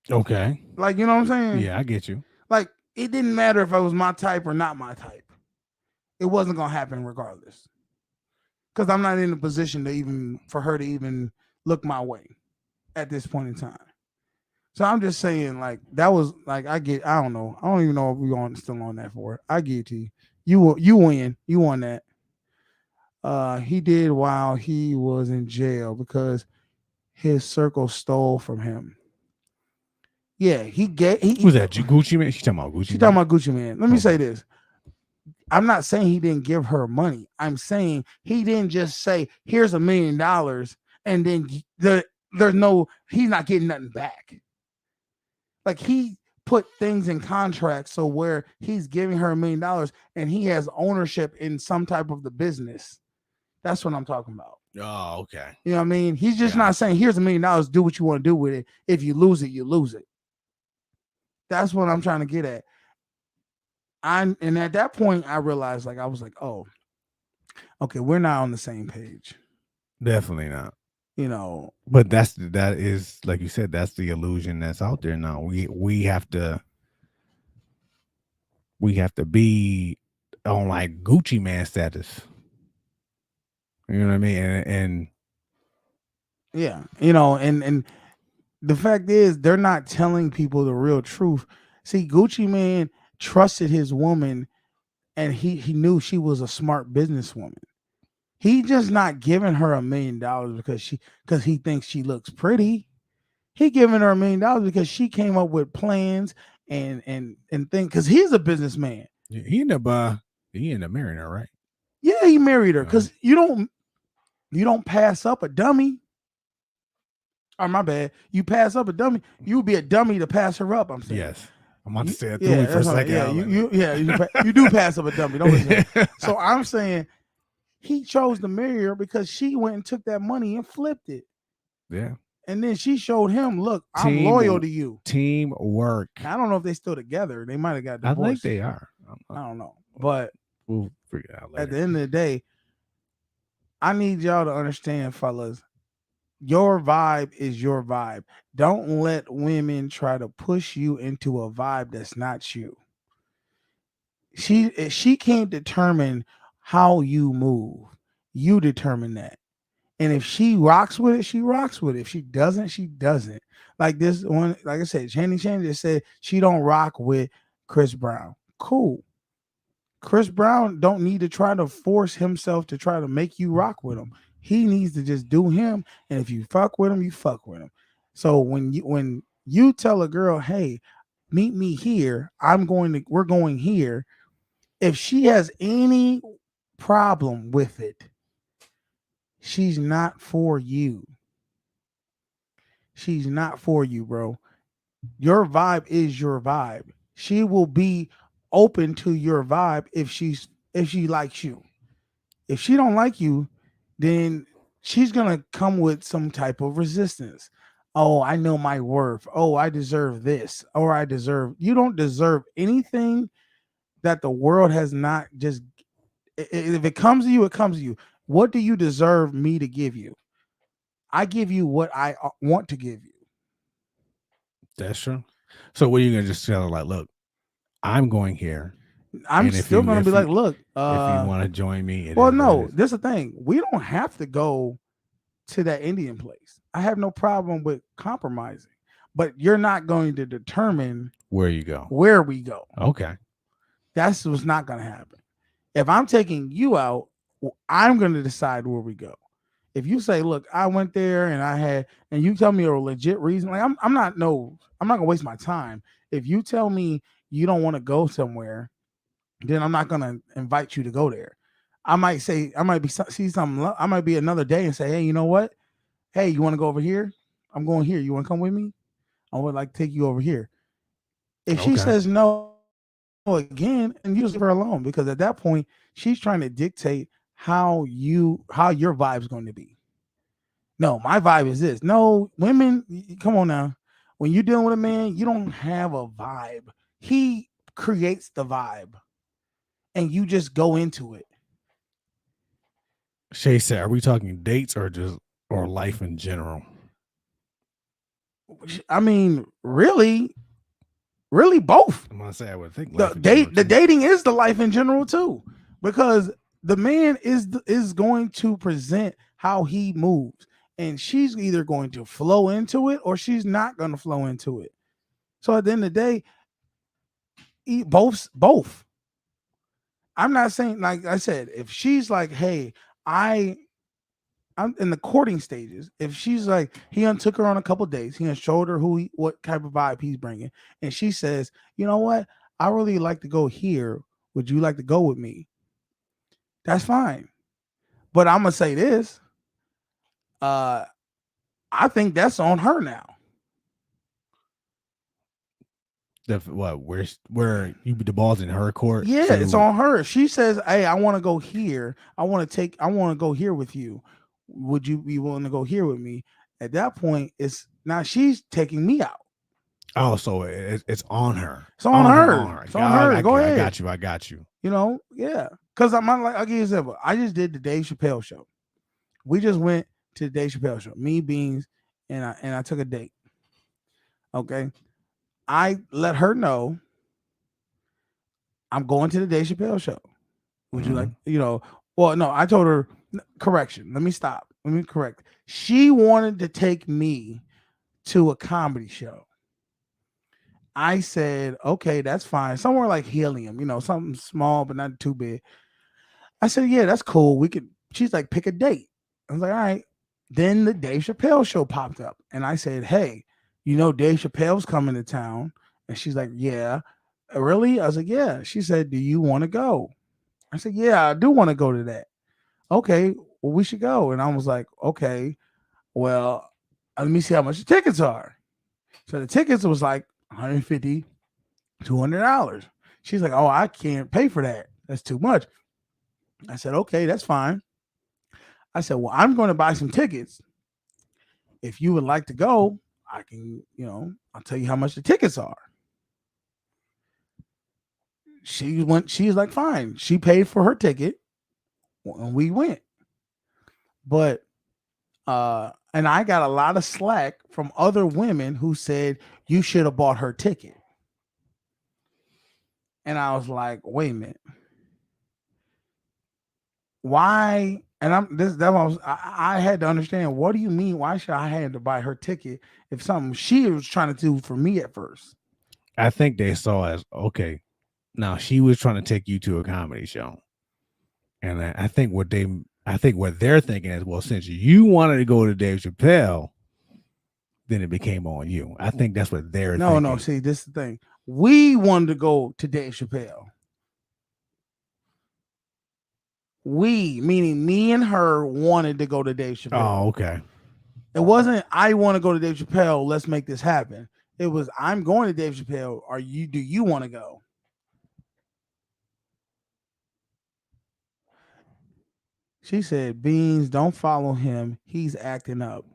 Okay. Like, you know what I'm saying? Yeah, I get you. Like, it didn't matter if it was my type or not my type. It wasn't gonna happen regardless. Because I'm not in a position to even for her to even look my way at this point in time. So I'm just saying, like, that was like I don't know. I don't even know if we're still on that for it. I give it to you. You win. You won that. He did while he was in jail because his circle stole from him. Yeah, Who's that? Gucci Man? She's talking about Gucci. She's talking about Gucci Man. Let me say this. I'm not saying he didn't give her money. I'm saying he didn't just say, here's $1 million, and then he's not getting nothing back. Like, he put things in contracts so where he's giving her $1 million and he has ownership in some type of the business. That's what I'm talking about. Oh, okay. You know what I mean? He's just not saying, here's $1 million, do what you want to do with it. If you lose it, you lose it. That's what I'm trying to get at. And at that point, I realized, like, I was like, oh, okay, we're not on the same page. Definitely not. You know, but that is like you said, that's the illusion that's out there now. We have to be on like Gucci Man status. You know what I mean? And yeah, you know, and the fact is they're not telling people the real truth. See, Gucci Man trusted his woman, and he knew she was a smart businesswoman. He just not giving her $1 million because he thinks she looks pretty. He giving her $1 million because she came up with plans and things, because he's a businessman. He ended up marrying her, right? Yeah, he married her because you don't pass up a dummy. Oh, my bad. You pass up a dummy, you would be a dummy to pass her up. I'm saying. Yes. I'm about to say it through for a second. You do pass up a dummy. Don't listen. So I'm saying he chose to marry her because she went and took that money and flipped it. Yeah. And then she showed him, look, I'm loyal to you. Teamwork. I don't know if they still together. They might have got divorced. I think they are. I don't know. But we'll figure it out later. At the end of the day, I need y'all to understand, fellas, your vibe is your vibe. Don't let women try to push you into a vibe that's not you. She can't determine how you move. You determine that. And if she rocks with it, she rocks with it. If she doesn't, she doesn't. Like this one, like I said, Channing just said she don't rock with Chris Brown. Cool. Chris Brown don't need to try to force himself to try to make you rock with him. He needs to just do him. And if you fuck with him, you fuck with him. So when you tell a girl, hey, meet me here, we're going here. If she has any problem with it, she's not for you. She's not for you, bro. Your vibe is your vibe. She will be open to your vibe if she likes you. If she don't like you, then she's gonna come with some type of resistance. Oh, I know my worth. Oh, I deserve this. Or you don't deserve anything that the world has not just. If it comes to you, it comes to you. What do you deserve me to give you? I give you what I want to give you. That's true. So what are you gonna just tell her, like, look, I'm going here. I'm still gonna be like, look, if you want to join me. Well, no, this is the thing. We don't have to go to that Indian place. I have no problem with compromising, but you're not going to determine where you go, where we go. Okay. That's what's not going to happen. If I'm taking you out, I'm going to decide where we go. If you say, look, I went there and you tell me a legit reason, like I'm not going to waste my time. If you tell me you don't want to go somewhere, then I'm not going to invite you to go there. I might be another day and say, hey, you know what? hey, you want to go over here? I'm going here. You want to come with me? I would like to take you over here. If she Okay. says no again, and you just leave her alone, because at that point she's trying to dictate how your vibe's going to be. No, my vibe is this. No, women, come on now. When you're dealing with a man, you don't have a vibe. He creates the vibe, and you just go into it. Shay said, "Are we talking dates or life in general?" I mean, really both. I'm gonna say I would think The life in general, too. dating is the life in general too, because the man is going to present how he moves, and she's either going to flow into it or she's not going to flow into it. So at the end of the day, both. I'm not saying, like I said, if she's like, hey, I'm in the courting stages. If she's like, he took her on a couple dates, he showed her what type of vibe he's bringing, and she says, you know what, I really like to go here. Would you like to go with me? That's fine. But I'm gonna say this. I think that's on her now. Where the ball's in her court? Yeah, it's on her. She says, hey, I want to go here. I want to go here with you. Would you be willing to go here with me? At that point, it's now she's taking me out. Oh, so it's on her. It's on her. It's on her. Go ahead. I got you. You know, yeah. Because I'm like, I'll give you an example. I just did the Dave Chappelle show. We just went to the Dave Chappelle show. Me, Beans, and I took a date. Okay. I let her know I'm going to the Dave Chappelle show. Would you like, well, no, I told her, correction. Let me stop. Let me correct. She wanted to take me to a comedy show. I said, okay, that's fine. Somewhere like Helium, something small, but not too big. I said, yeah, that's cool. She's like, pick a date. I was like, all right. Then the Dave Chappelle show popped up. And I said, hey, Dave Chappelle's coming to town. And she's like, yeah. Really? I was like, yeah. She said, do you want to go? I said, yeah, I do want to go to that. Okay, well, we should go. And I was like, okay, well, let me see how much the tickets are. So the tickets was like $150, $200. She's like, oh, I can't pay for that. That's too much. I said, okay, that's fine. I said, well, I'm going to buy some tickets. If you would like to go, I can, I'll tell you how much the tickets are. She's like, fine. She paid for her ticket and we went. But, and I got a lot of slack from other women who said, you should have bought her ticket. And I was like, wait a minute. Why? And I had to understand, what do you mean? Why should I have to buy her ticket if something she was trying to do for me at first? I think they saw as, okay, now she was trying to take you to a comedy show. And I think what they're thinking is, well, since you wanted to go to Dave Chappelle, then it became on you. I think that's what they're thinking. No, see, this is the thing. We wanted to go to Dave Chappelle. We, meaning me and her, wanted to go to Dave Chappelle. Oh, okay. It wasn't, I want to go to Dave Chappelle, let's make this happen. It was, I'm going to Dave Chappelle. Do you want to go? She said, Beans, don't follow him. He's acting up.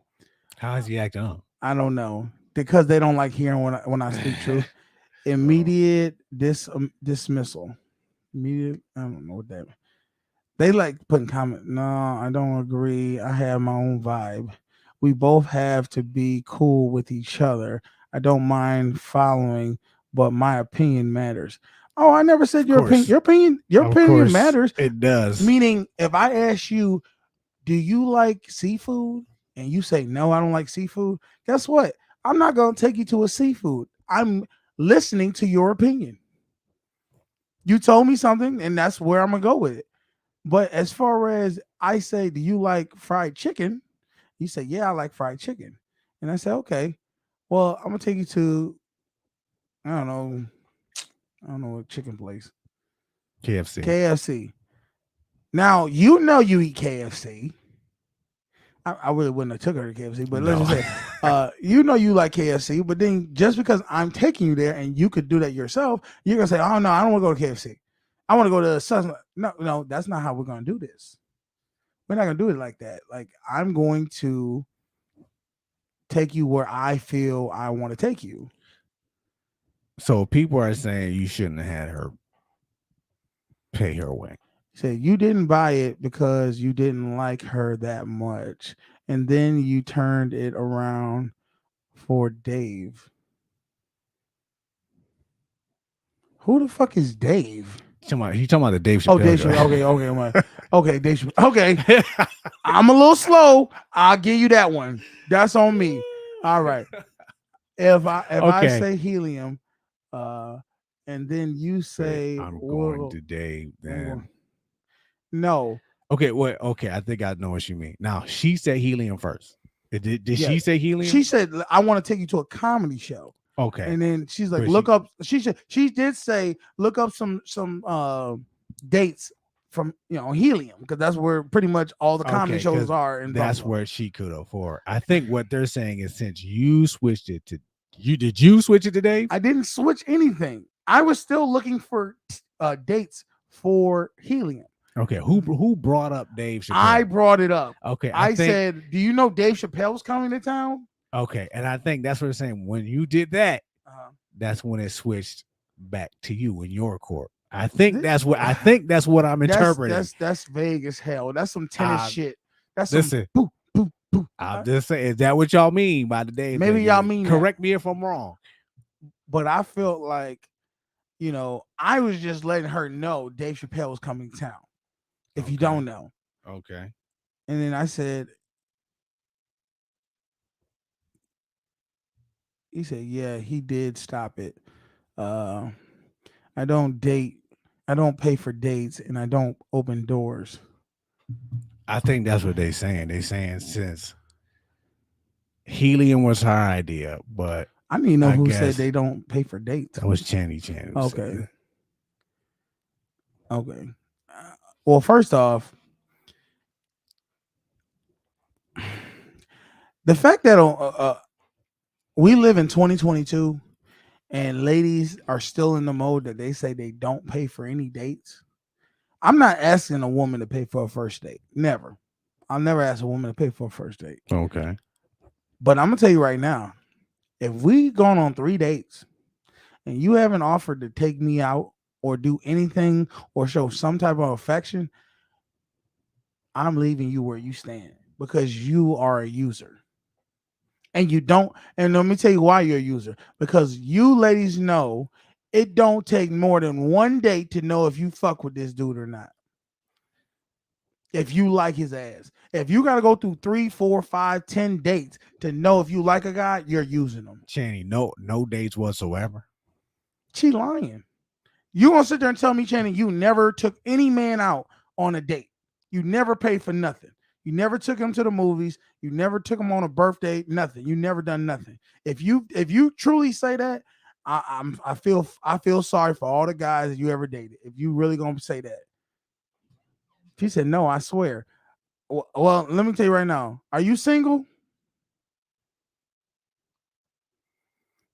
How is he acting up? I don't know. Because they don't like hearing when I speak truth. Immediate dismissal. Immediate, I don't know what that means. They like putting comment. No, I don't agree. I have my own vibe. We both have to be cool with each other. I don't mind following, but my opinion matters. Oh, I never said your opinion. Your opinion matters. It does. Meaning, if I ask you, do you like seafood? And you say, no, I don't like seafood. Guess what? I'm not going to take you to a seafood. I'm listening to your opinion. You told me something, and that's where I'm going to go with it. But as far as I say, do you like fried chicken? You say, yeah, I like fried chicken. And I say, okay, well, I'm going to take you to, I don't know what chicken place. KFC. KFC. Now, you eat KFC. I really wouldn't have took her to KFC, but let's No. just say, you know, you like KFC, but then just because I'm taking you there and you could do that yourself, you're gonna say, oh no, I don't want to go to KFC. I want to go to Sun. No, that's not how we're gonna do this. We're not gonna do it like that. Like, I'm going to take you where I feel I want to take you. So people are saying you shouldn't have had her pay her way. Say you didn't buy it because you didn't like her that much, and then you turned it around for Dave. Who the fuck is Dave? You talking about the Dave Chappelle? Oh, Dave joint. Chappelle. Okay, Dave Chappelle. Okay, I'm a little slow. I'll give you that one. That's on me. All right. If I Okay. say helium, and then you say I'm going well, to Dave then. no. Okay, well, okay, I think I know what you mean. Now she said helium first. Did Yeah. she say helium? She said, I want to take you to a comedy show. Okay. And then she's like, But look up. She did say, look up some dates from helium, because that's where pretty much all the comedy Okay, shows 'cause are. In That's Buffalo. where she could afford. I think what they're saying is since you switched it to did you switch it to Dave? I didn't switch anything. I was still looking for dates for helium. Okay, who brought up Dave Chappelle? I brought it up. Okay, I think, said, do you know Dave Chappelle's coming to town? okay, and I think that's what they're saying. When you did that, Uh-huh. that's when it switched back to you in your court. I think that's what I'm interpreting. That's vague as hell. That's some tennis shit. That's listen, some boop, boop. I'm just saying, is that what y'all mean by the Dave? Maybe thing? y'all mean that. Correct me if I'm wrong. But I felt like, I was just letting her know Dave Chappelle was coming to town. If you Okay. don't know. Okay. And then I said, he said, yeah, he did stop it. I don't date. I don't pay for dates, and I don't open doors. I think that's what they're saying. They're saying since helium was her idea, but I didn't even know I who guess said they don't pay for dates. that was Channy Chan. who said Okay. it. Okay. Well, first off, the fact that we live in 2022 and ladies are still in the mode that they say they don't pay for any dates. I'm not asking a woman to pay for a first date. Never. I'll never ask a woman to pay for a first date. Okay. But I'm going to tell you right now, if we gone on 3 dates and you haven't offered to take me out or do anything or show some type of affection, I'm leaving you where you stand, because you are a user. And you don't, and let me tell you why you're a user. Because you ladies know it don't take more than 1 date to know if you fuck with this dude or not. If you like his ass. If you got to go through 3, 4, 5, 10 dates to know if you like a guy, you're using them. Channy, no dates whatsoever. She lying. You gonna sit there and tell me, Channing, you never took any man out on a date. You never paid for nothing. You never took him to the movies. You never took him on a birthday. Nothing. You never done nothing. If you truly say that, I feel sorry for all the guys that you ever dated. If you really gonna say that. She said, no, I swear. Well, let me tell you right now. Are you single?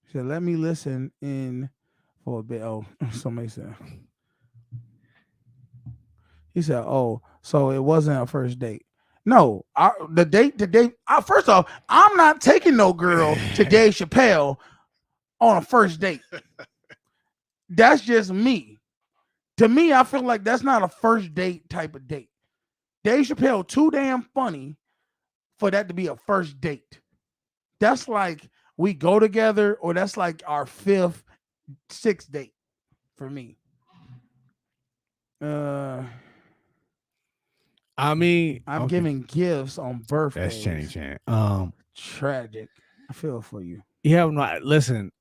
She said, let me listen in for a bit. Oh, somebody said. He said, oh, so it wasn't a first date. No, the date. First off, I'm not taking no girl to Dave Chappelle on a first date. That's just me. To me, I feel like that's not a first date type of date. Dave Chappelle too damn funny for that to be a first date. That's like we go together, or that's like our 5th, 6th date for me. I mean, I'm okay. giving gifts on birthdays. That's Channy Chan. Tragic. I feel for you. Yeah, no, listen,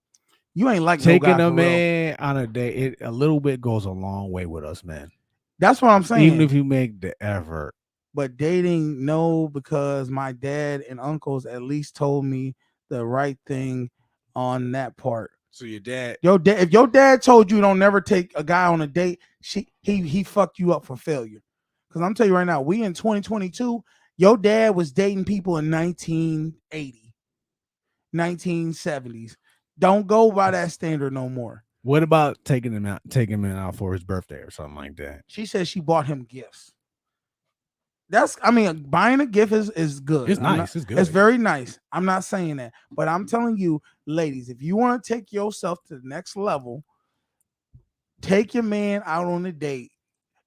You ain't like taking no guy a for real. man on a date, it a little bit goes a long way with us, man. That's what I'm saying. Even if you make the effort. But dating, no, because my dad and uncles at least told me the right thing on that part. So your dad, If your dad told you don't never take a guy on a date, he fucked you up for failure. Because I'm telling you right now, we in 2022, Your dad was dating people in 1980, 1970s. Don't go by that standard no more. What about taking him out for his birthday or something like that? She said she bought him gifts. Buying a gift is good. It's nice. It's good. It's very nice. I'm not saying that, but I'm telling you, ladies, if you want to take yourself to the next level, take your man out on a date,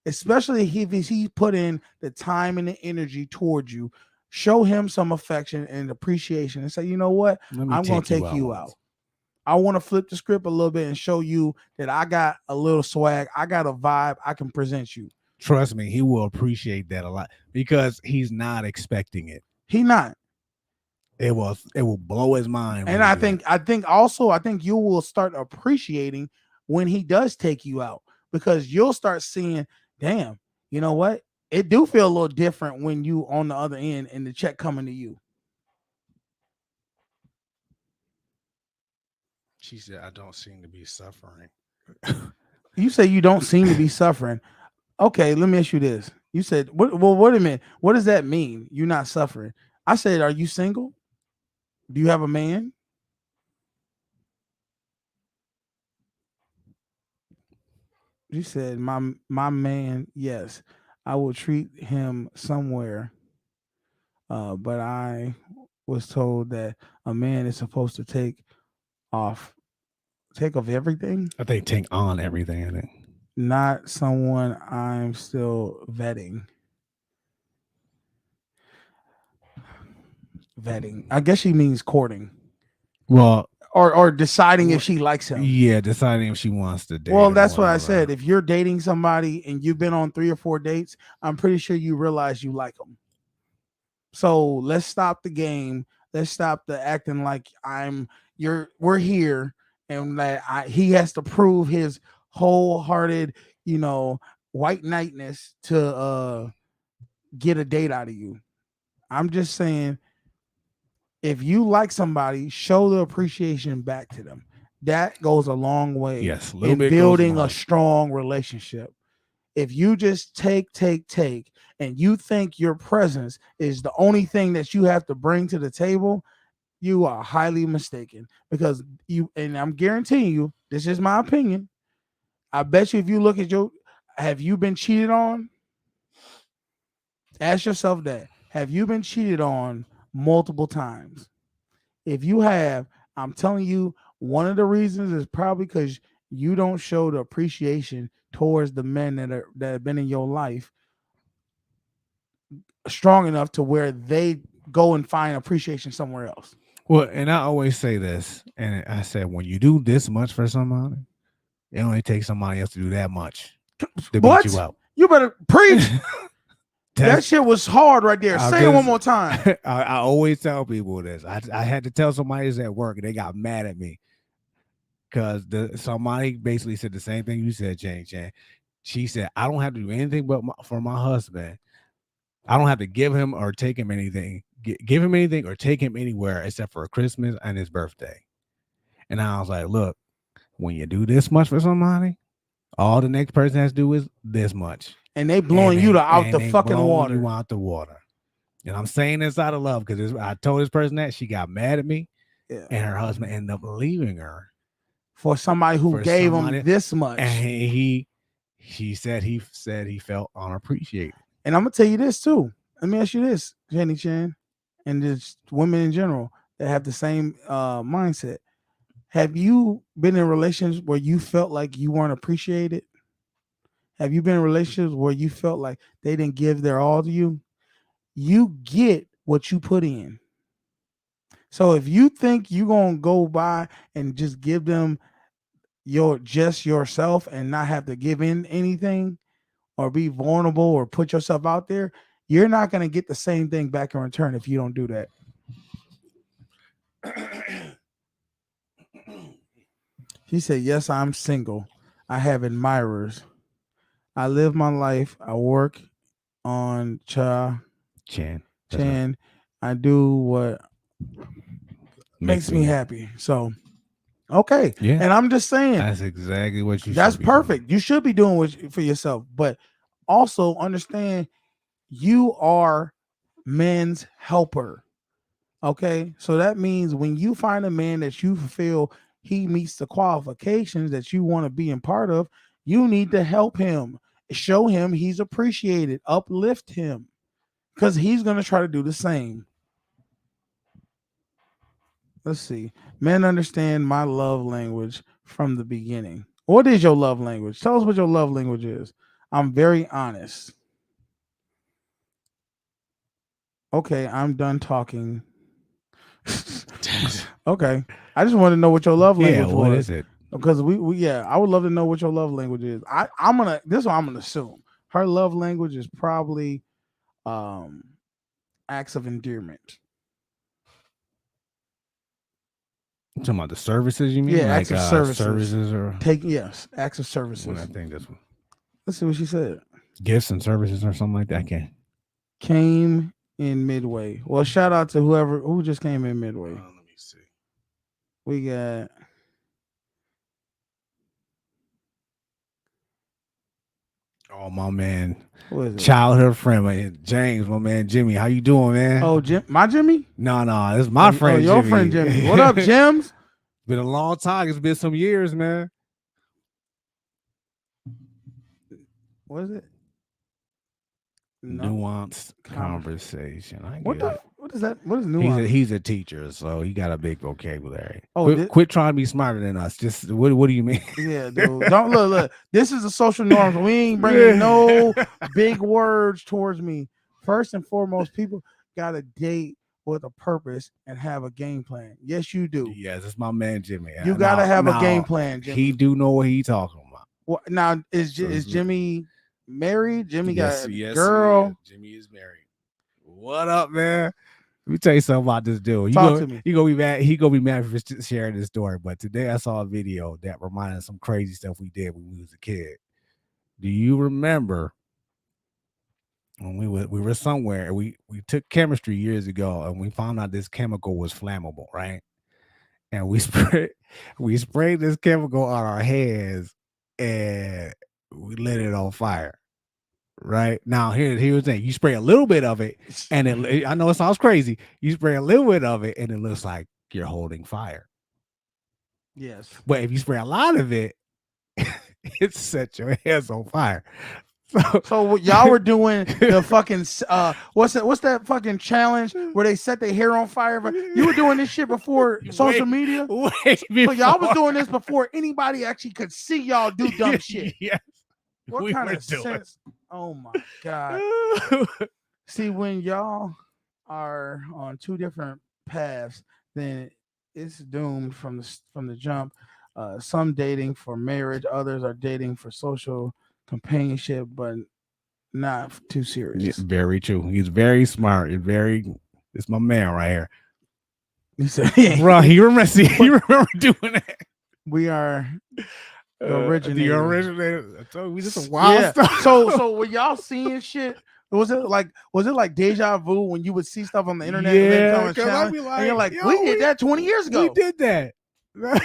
especially if he put in the time and the energy towards you. Show him some affection and appreciation and say, you know what? I'm going to take you out. I want to flip the script a little bit and show you that I got a little swag. I got a vibe I can present you. Trust me, he will appreciate that a lot because he's not expecting it. He not. It will blow his mind. And I think you will start appreciating when he does take you out, because you'll start seeing, damn, you know what? It do feel a little different when you on the other end and the check coming to you. She said, I don't seem to be suffering. You say you don't seem to be suffering. Okay, let me ask you this. You said, wait a minute. What does that mean? You're not suffering. I said, are you single? Do you have a man? You said, my man, yes. I will treat him somewhere. But I was told that a man is supposed to take off everything. I think take on everything, I think. Not someone I'm still vetting. I guess she means courting. Well, or deciding if she likes him. Yeah, deciding if she wants to date. Well, that's what I said. If you're dating somebody and you've been on 3 or 4 dates, I'm pretty sure you realize you like them. So let's stop the game. Let's stop the acting like we're here and that he has to prove his wholehearted, white knightness to get a date out of you. I'm just saying, if you like somebody, show the appreciation back to them. That goes a long way. Yes, in building a strong relationship. If you just take, and you think your presence is the only thing that you have to bring to the table, you are highly mistaken. Because and I'm guaranteeing you, this is my opinion, I bet you if you look at have you been cheated on? Ask yourself that. Have you been cheated on multiple times? If you have, I'm telling you, one of the reasons is probably because you don't show the appreciation towards the men that have been in your life strong enough to where they go and find appreciation somewhere else. Well, and I always say this, and I said, when you do this much for somebody, it only takes somebody else to do that much to beat you out. You better preach. That shit was hard right there. Say it one more time. I always tell people this. I had to tell somebody this at work, and they got mad at me because somebody basically said the same thing you said, Jane. She said, I don't have to do anything but for my husband. I don't have to give him or take him anything, give him anything or take him anywhere except for Christmas and his birthday. And I was like, look, when you do this much for somebody, all the next person has to do is this much. And they blowing you out the fucking water. You out the water. And I'm saying this out of love because I told this person that she got mad at me, and her husband ended up leaving her for somebody who gave him this much. And he said he felt unappreciated. And I'm gonna tell you this too. Let me ask you this, Jenny Chan, and just women in general that have the same mindset. Have you been in relationships where you felt like you weren't appreciated? Have you been in relationships where you felt like they didn't give their all to you? You get what you put in. So if you think you're going to go by and just give them yourself and not have to give in anything or be vulnerable or put yourself out there, you're not going to get the same thing back in return if you don't do that. She said, yes, I'm single. I have admirers. I live my life. I work on Chan. I do what makes me happy. So, okay. Yeah. And I'm just saying. That's exactly what you should That's be perfect. doing. You should be doing for yourself. But also understand you are men's helper. Okay, so that means when you find a man that you feel he meets the qualifications that you want to be in part of, you need to help him, show him he's appreciated, uplift him, because he's going to try to do the same. Let's see. Men understand my love language from the beginning. What is your love language? Tell us what your love language is. I'm very honest. Okay, I'm done talking. Okay, I just want to know what your love language Yeah, what was. is it? Because we I would love to know what your love language is. I'm gonna this is what I'm gonna assume. Her love language is probably acts of endearment. You talking about the services you mean? Yeah, like acts of services. services or Yes, acts of services. what I think this one. Let's see what she said. Gifts and services or something like that. I can't. Came in midway. Well, shout out to who just came in midway. Let me see. We got Oh, my man, what is it? childhood friend, man, James, my man Jimmy. How you doing, man? Oh, my Jimmy? no, this is my friend. your Jimmy. friend Jimmy. What up, Jims? Been a long time. It's been some years, man. What is it? No. Nuanced conversation. I What get it. what is that? What is nuance? He's a teacher, so he got a big vocabulary. Oh, quit trying to be smarter than us. Just what do you mean? Yeah, dude. Don't look. This is a social norm. We ain't bringing no big words towards me. First and foremost, people got to date with a purpose and have a game plan. Yes, you do. Yes, it's my man Jimmy. You got to have a game plan, Jimmy. He do know what he talking about. Well, now is Jimmy married? Jimmy got yes, girl. Jimmy is married. What up, man? Let me tell you something about this dude. Talk to me. You gonna be mad. He gonna be mad for sharing this story. But today I saw a video that reminded of some crazy stuff we did when we was a kid. Do you remember when we were somewhere and we took chemistry years ago and we found out this chemical was flammable, right? And we sprayed this chemical on our hands and we lit it on fire. Right now, here's the thing: you spray a little bit of it, and I know it sounds crazy. You spray a little bit of it, and it looks like you're holding fire. Yes, but if you spray a lot of it, it sets your hands on fire. So what y'all were doing the fucking what's that fucking challenge where they set their hair on fire? But you were doing this shit before social media. Way so y'all was doing this before anybody actually could see y'all do dumb shit. Yes. What kind of sense? Oh my god! See, when y'all are on two different paths, then it's doomed from the jump. Some dating for marriage, others are dating for social companionship, but not too serious. Yeah, very true. He's very smart. It's my man right here. He said, bro, you remember doing that? We are the originator. The originator. I told you, we just some wild stuff. So were y'all seeing shit? Was it like deja vu when you would see stuff on the internet? Yeah, and you're like, we did that 20 years ago. We did that. Like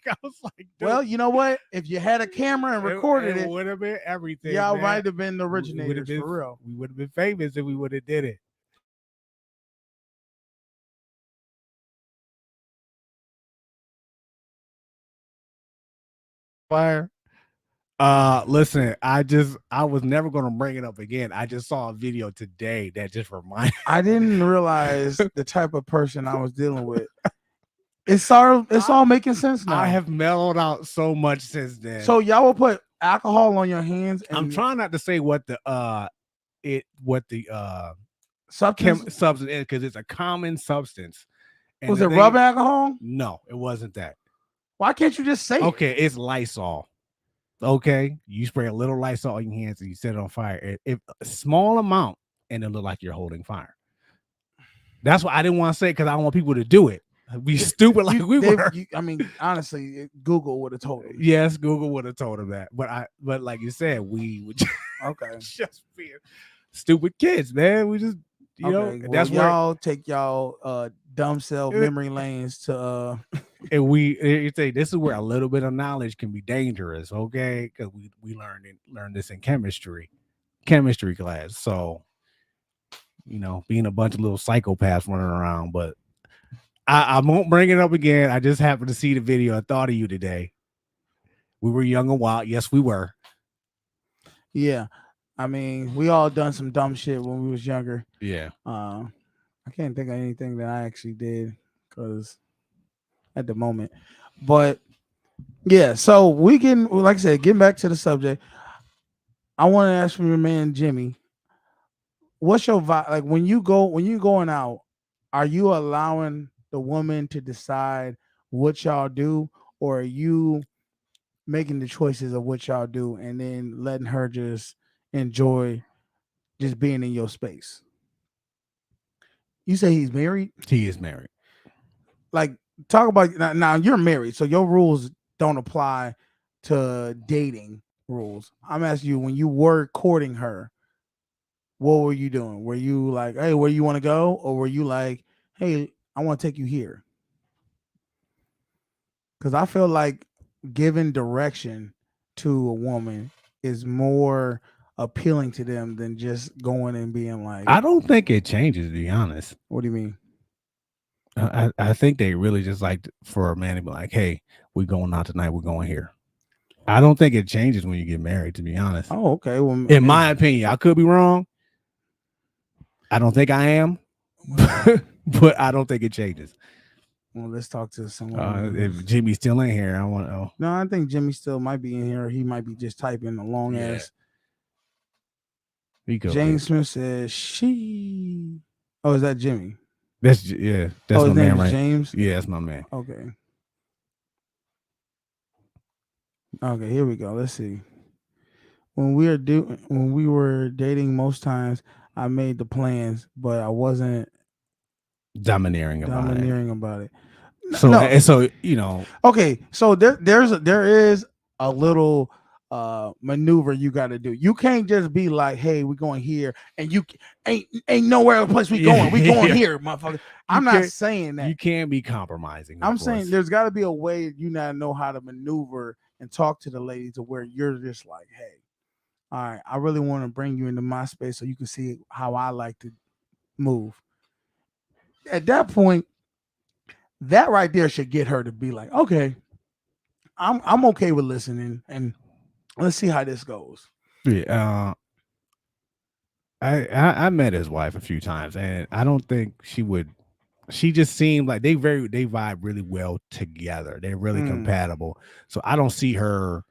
I was like, dude. Well, you know what? If you had a camera and recorded it, would have been everything. Y'all man. might have been the originators for real. We would have been famous if we would have did it. Fire. Listen, I was never gonna bring it up again. I just saw a video today that just reminded. I didn't realize the type of person I was dealing with. It's all making sense now. I have mellowed out so much since then. So y'all will put alcohol on your hands. And I'm trying not to say what the substance is because it's a common substance. And was it rubbing alcohol? No, it wasn't that. Why can't you just say okay, it's Lysol. Okay, you spray a little Lysol on your hands and you set it on fire. If a small amount, and it look like you're holding fire. That's why I didn't want to say because I don't want people to do it. Be stupid like we were. I mean, honestly, Google would have told him. Yes, Google would have told him that. But like you said, we would just be stupid kids, man. We just that's where y'all take y'all dumb self memory lanes to and you say this is where a little bit of knowledge can be dangerous, okay? Because we learned this in chemistry class. So being a bunch of little psychopaths running around. But I won't bring it up again. I just happened to see the video. I thought of you today. We were young and wild. Yes, we were. Yeah. I mean, we all done some dumb shit when we was younger. Yeah. I can't think of anything that I actually did because at the moment. But yeah, so we like I said, getting back to the subject. I want to ask from your man Jimmy, what's your vibe? Like when you going out, are you allowing the woman to decide what y'all do, or are you making the choices of what y'all do and then letting her just enjoy just being in your space? You say he's married? He is married. Like, talk about now you're married, so your rules don't apply to dating rules. I'm asking you, when you were courting her, what were you doing? Were you like, hey, where you want to go? Or were you like, hey, I want to take you here? Because I feel like giving direction to a woman is more appealing to them than just going and being like, I don't think it changes, to be honest. what do you mean? I think they really just like for a man to be like, hey, we're going out tonight. We're going here. I don't think it changes when you get married, to be honest. Oh, okay. Well, in my opinion, I could be wrong. I don't think I am, but I don't think it changes. Well, let's talk to someone. If Jimmy's still in here, I want to know. No, I think Jimmy still might be in here. He might be just typing a long ass. James Smith says she. Oh, is that Jimmy? That's my his man, name is right? James. Yeah, that's my man. Okay. Okay, here we go. Let's see. When we were dating, most times I made the plans, but I wasn't Domineering about it. So, No. and so Okay, so there is a little maneuver you got to do. You can't just be like, "Hey, we're going here," and you ain't nowhere else place we going. We going here, motherfucker. I'm not saying that. You can't be compromising. I'm saying there's got to be a way you not know how to maneuver and talk to the lady to where you're just like, "Hey, all right, I really want to bring you into my space so you can see how I like to move." At that point, that right there should get her to be like, "Okay, I'm okay with listening, and let's see how this goes." Yeah, I met his wife a few times, and I don't think she would. She just seemed like they vibe really well together. They're really compatible. So I don't see her,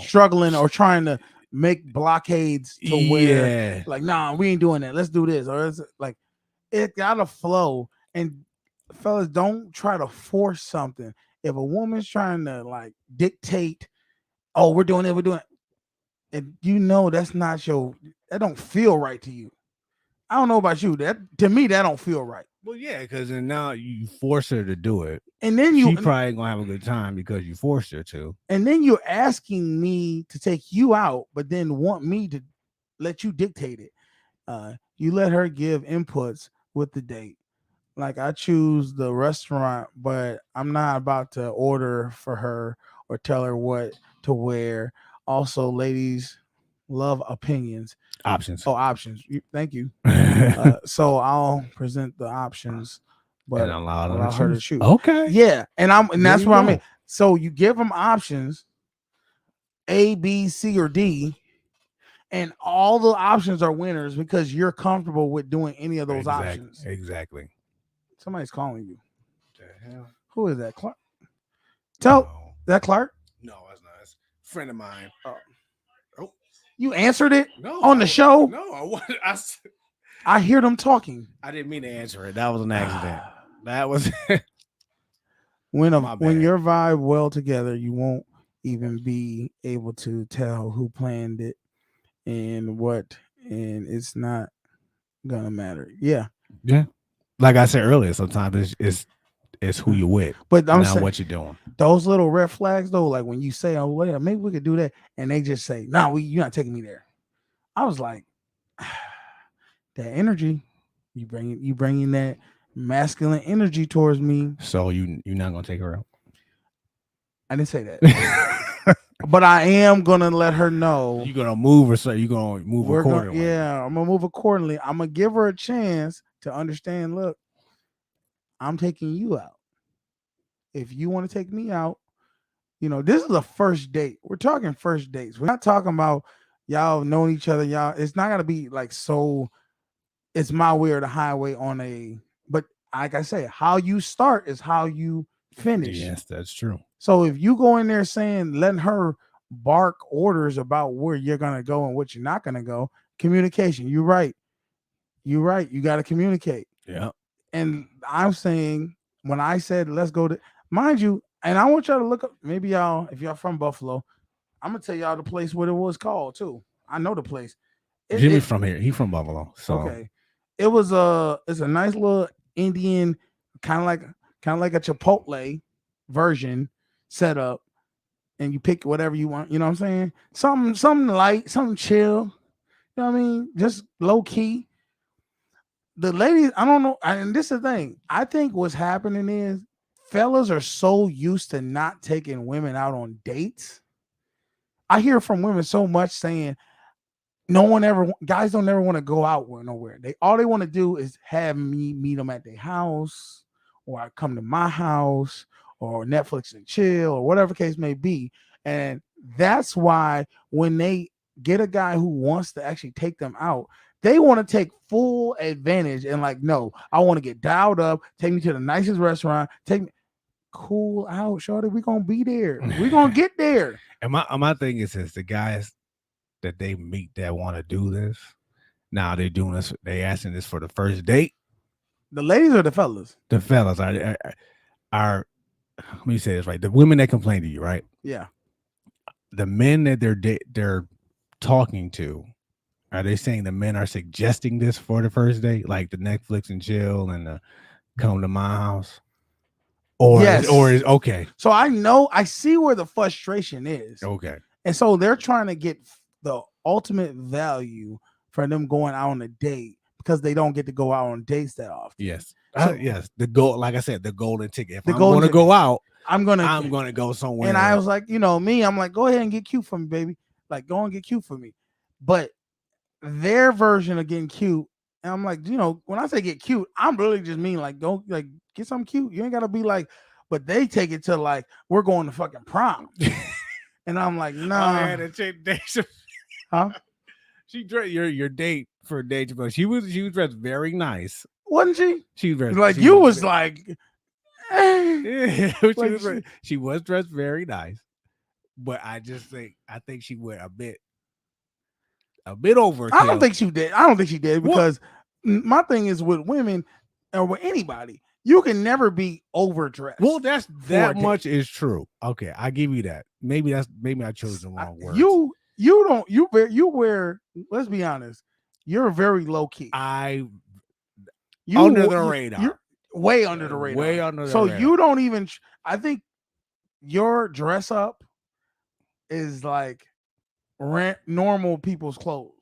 struggling or trying to make blockades to where, like, nah, we ain't doing that. Let's do this, or it's like it gotta flow. And fellas, don't try to force something. If a woman's trying to like dictate, oh, we're doing it, and that's not that don't feel right to you. I don't know about you. That to me, that don't feel right. Well, yeah, because now you force her to do it, and then she probably gonna have a good time because you forced her to. And then you're asking me to take you out, but then want me to let you dictate it. You let her give inputs with the date. Like, I choose the restaurant, but I'm not about to order for her or tell her what to wear. Also, ladies love opinions. Options. Oh, options. Thank you. So I'll present the options, but allow her to choose. Okay. Yeah, and that's what I mean. So you give them options, A, B, C, or D, and all the options are winners because you're comfortable with doing any of those options. Exactly. Somebody's calling you. What the hell? Who is that? Clark? That Clark? No, that's not. It's a friend of mine. Oh, you answered it? No, on the show? No, I hear them talking. I didn't mean to answer it. That was an accident. That was when your vibe well together, you won't even be able to tell who planned it and what, and it's not gonna matter. Yeah. Like I said earlier, sometimes it's who you're with, but I'm saying what you're doing. Those little red flags, though, like when you say, "Oh, well, maybe we could do that," and they just say, "No, you're not taking me there." I was like, that energy, you bringing that masculine energy towards me. So you're not gonna take her out? I didn't say that. But I am gonna let her know. You gonna move or so? You gonna move accordingly? Yeah, I'm gonna move accordingly. I'm gonna give her a chance to understand. Look, I'm taking you out. If you want to take me out, this is a first date. We're talking first dates. We're not talking about y'all knowing each other. Y'all, it's not gonna be like so. It's my way or the highway on a. But like I say, how you start is how you finish. Yes, that's true. So if you go in there letting her bark orders about where you're gonna go and what you're not gonna go, communication. You're right. You got to communicate. Yeah. And I'm saying when I said let's go to, mind you, and I want y'all to look up. Maybe y'all, if y'all from Buffalo, I'm gonna tell y'all the place what it was called too. I know the place. Jimmy's from here. He from Buffalo. So okay. It's a nice little Indian kind of like a Chipotle version set up, and you pick whatever you want. You know what I'm saying? Something light, something chill. You know what I mean? Just low key. The ladies, I don't know, and this is the thing. I think what's happening is fellas are so used to not taking women out on dates. I hear from women so much saying guys don't ever want to go out nowhere. All they want to do is have me meet them at their house, or I come to my house, or Netflix and chill, or whatever case may be. And that's why when they get a guy who wants to actually take them out, they want to take full advantage and like, no, I want to get dialed up, take me to the nicest restaurant, take me cool out, shorty. We're gonna be there. We're gonna get there. And my thing is the guys that they meet that want to do this, now they're doing this, they asking this for the first date. The ladies or the fellas? The fellas are let me say this right. The women that complain to you, right? Yeah. The men that they're talking to, are they saying the men are suggesting this for the first date, like the Netflix and chill and the come to my house? Or yes. Is okay. So I see where the frustration is. Okay. And so they're trying to get the ultimate value for them going out on a date because they don't get to go out on dates that often. Yes. So, yes. The goal, like I said, the golden ticket. If I'm going to go out, I'm gonna go somewhere. And I was like, me, I'm like, go ahead and get cute for me, baby. Like, go and get cute for me. But their version of getting cute, and I'm like, when I say get cute, I'm really just mean like, go like get something cute. You ain't gotta be like, but they take it to like we're going to fucking prom. And I'm like, nah. Huh? She dressed your date for a date, but she was dressed very nice, wasn't she? She was dressed like she you was like, yeah, she was dressed very nice, but I think she went a bit overkill. I don't think she did because my thing is with women or with anybody, you can never be overdressed. Well, that much is true. Okay, I give you that. Maybe I chose the wrong word. You wear. Let's be honest. You're very low key. Under the radar. You're way under the radar. Way under the radar. So you don't even. I think your dress up is like normal people's clothes.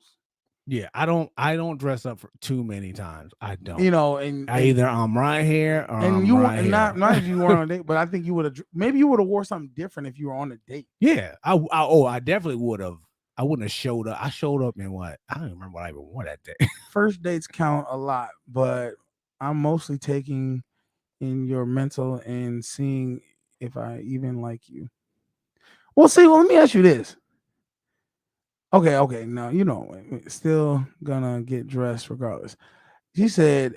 Yeah, I don't dress up for too many times. I don't. And either I'm right here or and I'm you right here. Not if you were on a date, but I think you would have. Maybe you would have wore something different if you were on a date. Yeah, I definitely would have. I wouldn't have showed up. I showed up in what? I don't even remember what I even wore that day. First dates count a lot, but I'm mostly taking in your mental and seeing if I even like you. Well, let me ask you this. Okay. Now, still gonna get dressed regardless. She said,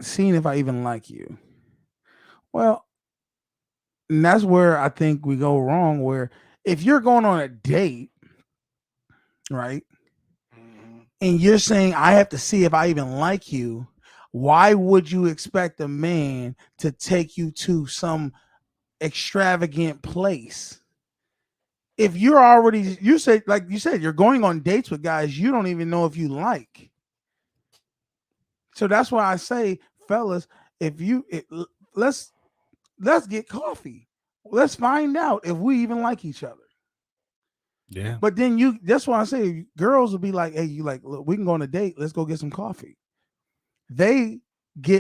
seeing if I even like you. Well, and that's where I think we go wrong, where if you're going on a date, right, and you're saying, I have to see if I even like you, why would you expect a man to take you to some extravagant place? If you're already, you said you're going on dates with guys you don't even know if you like. So that's why I say, fellas, let's get coffee. Let's find out if we even like each other. Yeah. But then that's why I say girls will be like, hey, look, we can go on a date. Let's go get some coffee.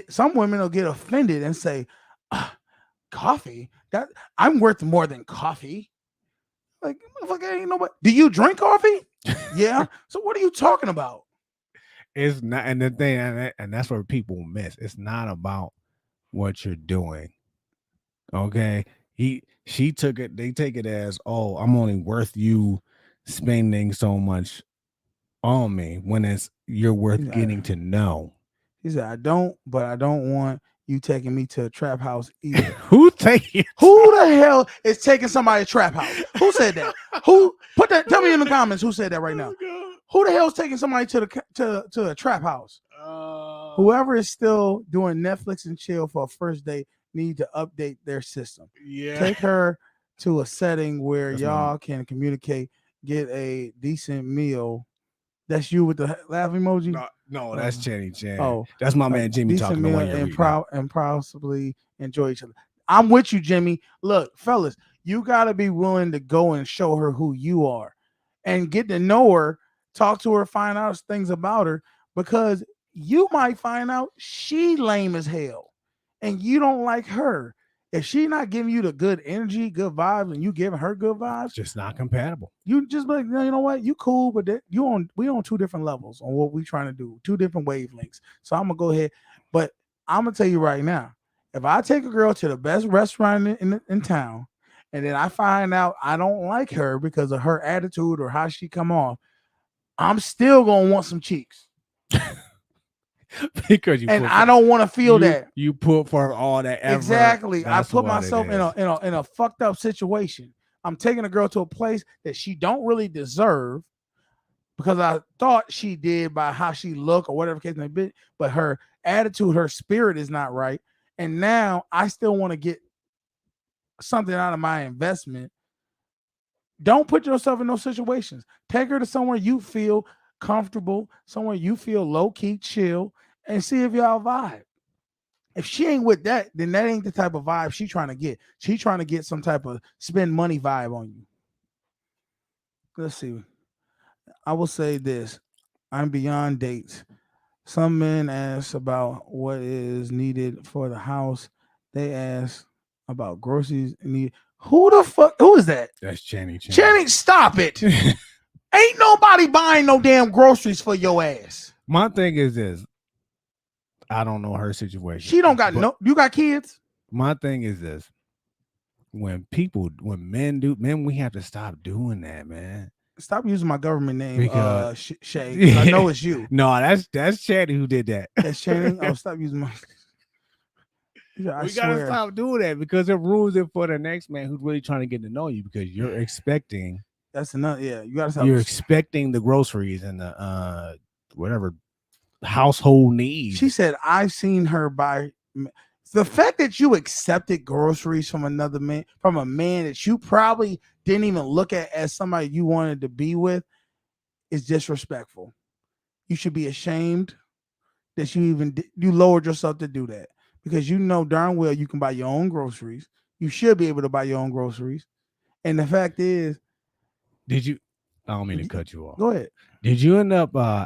Some women will get offended and say, coffee? That I'm worth more than coffee. Like, motherfucker, ain't nobody. Do you drink coffee? Yeah. So what are you talking about? It's not, and the thing, and that's where people miss. It's not about what you're doing. Okay, she took it. They take it as, oh, I'm only worth you spending so much on me when it's you're worth Yeah. getting to know. He said, I don't want you taking me to a trap house either. Who taking? Who the hell is taking somebody to trap house? Who said that? Who put that? Tell me in the comments who said that right now. Who the hell is taking somebody to a trap house? Whoever is still doing Netflix and chill for a first date need to update their system. Yeah. Take her to a setting where That's y'all can communicate, get a decent meal. That's you with the laugh emoji. No, that's Channy Chan. Oh, that's my a man Jimmy decent talking to meal one year and possibly enjoy each other. I'm with you, Jimmy. Look, fellas, you gotta be willing to go and show her who you are, and get to know her, talk to her, find out things about her, because you might find out she lame as hell, and you don't like her. If she not giving you the good energy, good vibes, and you giving her good vibes, just not compatible. you just be like, no, you know what? You cool, but we on two different levels on what we trying to do, two different wavelengths. So I'm gonna go ahead, but I'm gonna tell you right now, if I take a girl to the best restaurant in town, and then I find out I don't like her because of her attitude or how she come off, I'm still gonna want some cheeks, Because I don't want to feel that. You put for all that effort. Exactly. I That's put what it myself in a fucked up situation. I'm taking a girl to a place that she don't really deserve because I thought she did by how she look or whatever case may be, but her attitude, her spirit is not right. And now I still want to get something out of my investment. Don't put yourself in those situations. Take her to somewhere you feel comfortable, somewhere you feel low-key chill, and see if y'all vibe. If she ain't with that, then that ain't the type of vibe she's trying to get. She's trying to get some type of spend money vibe on you. Let's see. I will say this. I'm beyond dates. Some men ask about what is needed for the house. They ask about groceries. Who the fuck? Who is that? That's Channy Chan. Channing, stop it. Ain't nobody buying no damn groceries for your ass. My thing is this. I don't know her situation. She don't got you got kids? My thing is this. When men, we have to stop doing that, man. Stop using my government name, Because Shay. I know it's you. No, that's Channing who did that. That's Channing. Oh, stop using my. Yeah, We gotta stop doing that because it ruins it for the next man who's really trying to get to know you because you're expecting. That's enough. Yeah, you gotta stop. You're expecting the groceries and the whatever household needs. She said, "I've seen her buy." The fact that you accepted groceries from another man, from a man that you probably didn't even look at as somebody you wanted to be with, is disrespectful. You should be ashamed that you lowered yourself to do that because you know darn well you can buy your own groceries. You should be able to buy your own groceries. And the fact is, I don't mean to cut you off. Go ahead. Did you end up were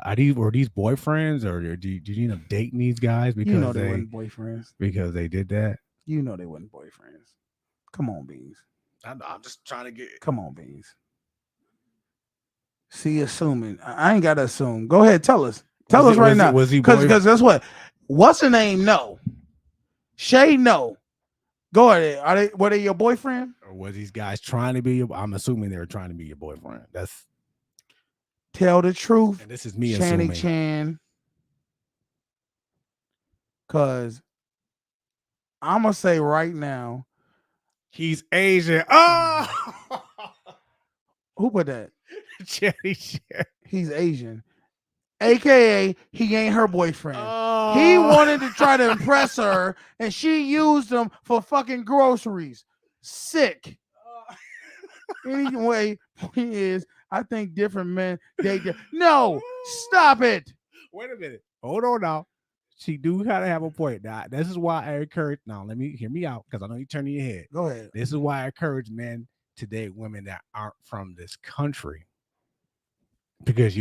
these boyfriends or did you end up dating these guys because you know they weren't boyfriends? Because they did that? You know they weren't boyfriends. Come on, Beans. I'm just trying to get. Come on, Beans. See, assuming I ain't gotta assume. Go ahead, tell us. Tell us right now. Was he? Because that's what. What's the name? No. Shay, no. Go ahead. Were they your boyfriend? Or was these guys trying to be your? I'm assuming they were trying to be your boyfriend. That's. Tell the truth. And this is me Channing assuming. Chan. Cause I'm gonna say right now, he's Asian. Oh, who put that? Channy Chan. He's Asian, aka he ain't her boyfriend. Oh. He wanted to try to impress her, and she used him for fucking groceries. Sick. Anyway, point is, I think different men date. No, stop it. Wait a minute. Hold on now. She do gotta have a point. Now, this is why I encourage. Now, let me hear me out because I know you're turning your head. Go ahead. This is why I encourage men to date women that aren't from this country. Because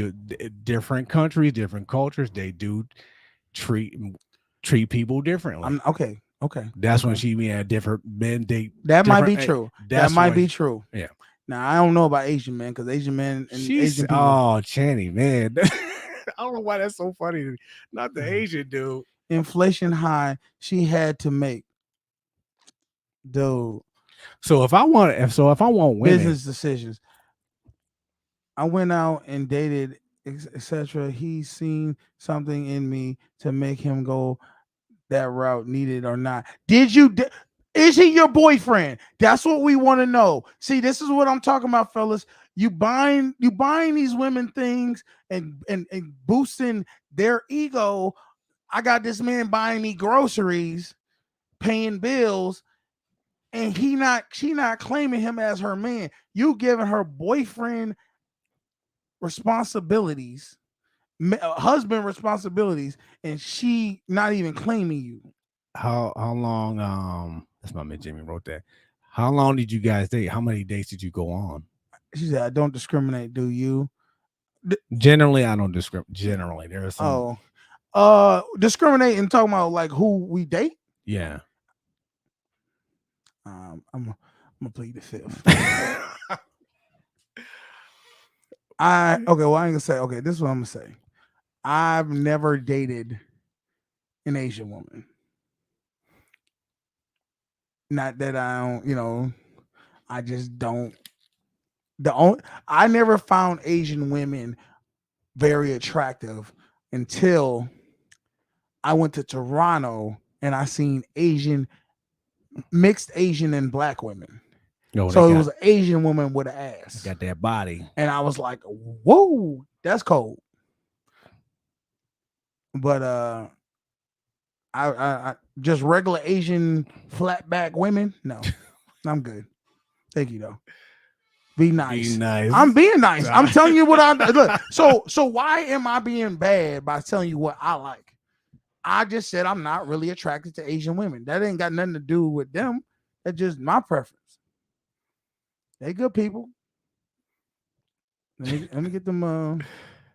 different countries, different cultures, they do treat people differently. Okay. That's when she different men date. That might be true. That might be true. Yeah. Now I don't know about Asian men because Asian men and She's Asian people. Channy, man. I don't know why that's so funny. Not the Asian dude. Inflation high she had to make. Dude, So if I want women, business decisions. I went out and dated, etc. He's seen something in me to make him go that route, needed or not. Did you? Is he your boyfriend? That's what we want to know. See, this is what I'm talking about, fellas. You buying these women things and boosting their ego. I got this man buying me groceries, paying bills, and she not claiming him as her man. You giving her boyfriend responsibilities, husband responsibilities, and she not even claiming you. how long? That's my man Jimmy wrote that. How long did you guys date? How many dates did you go on? She said, "I don't discriminate. Do you?" Generally, I don't discriminate. Generally, there are some. Discriminate and talking about like who we date. Yeah. I'm gonna plead the fifth. I ain't gonna say. Okay, this is what I'm gonna say. I've never dated an Asian woman. Not that I don't, I just don't. I never found Asian women very attractive until I went to Toronto and I seen mixed Asian and black women. No, So it was an Asian woman with an ass. got that body. And I was like, whoa, that's cold. But I just regular Asian flat back women. No, I'm good. Thank you though. Be nice. Be nice. I'm being nice. I'm telling you what I look. So why am I being bad by telling you what I like? I just said I'm not really attracted to Asian women. That ain't got nothing to do with them. That's just my preference. They good people. Let me get them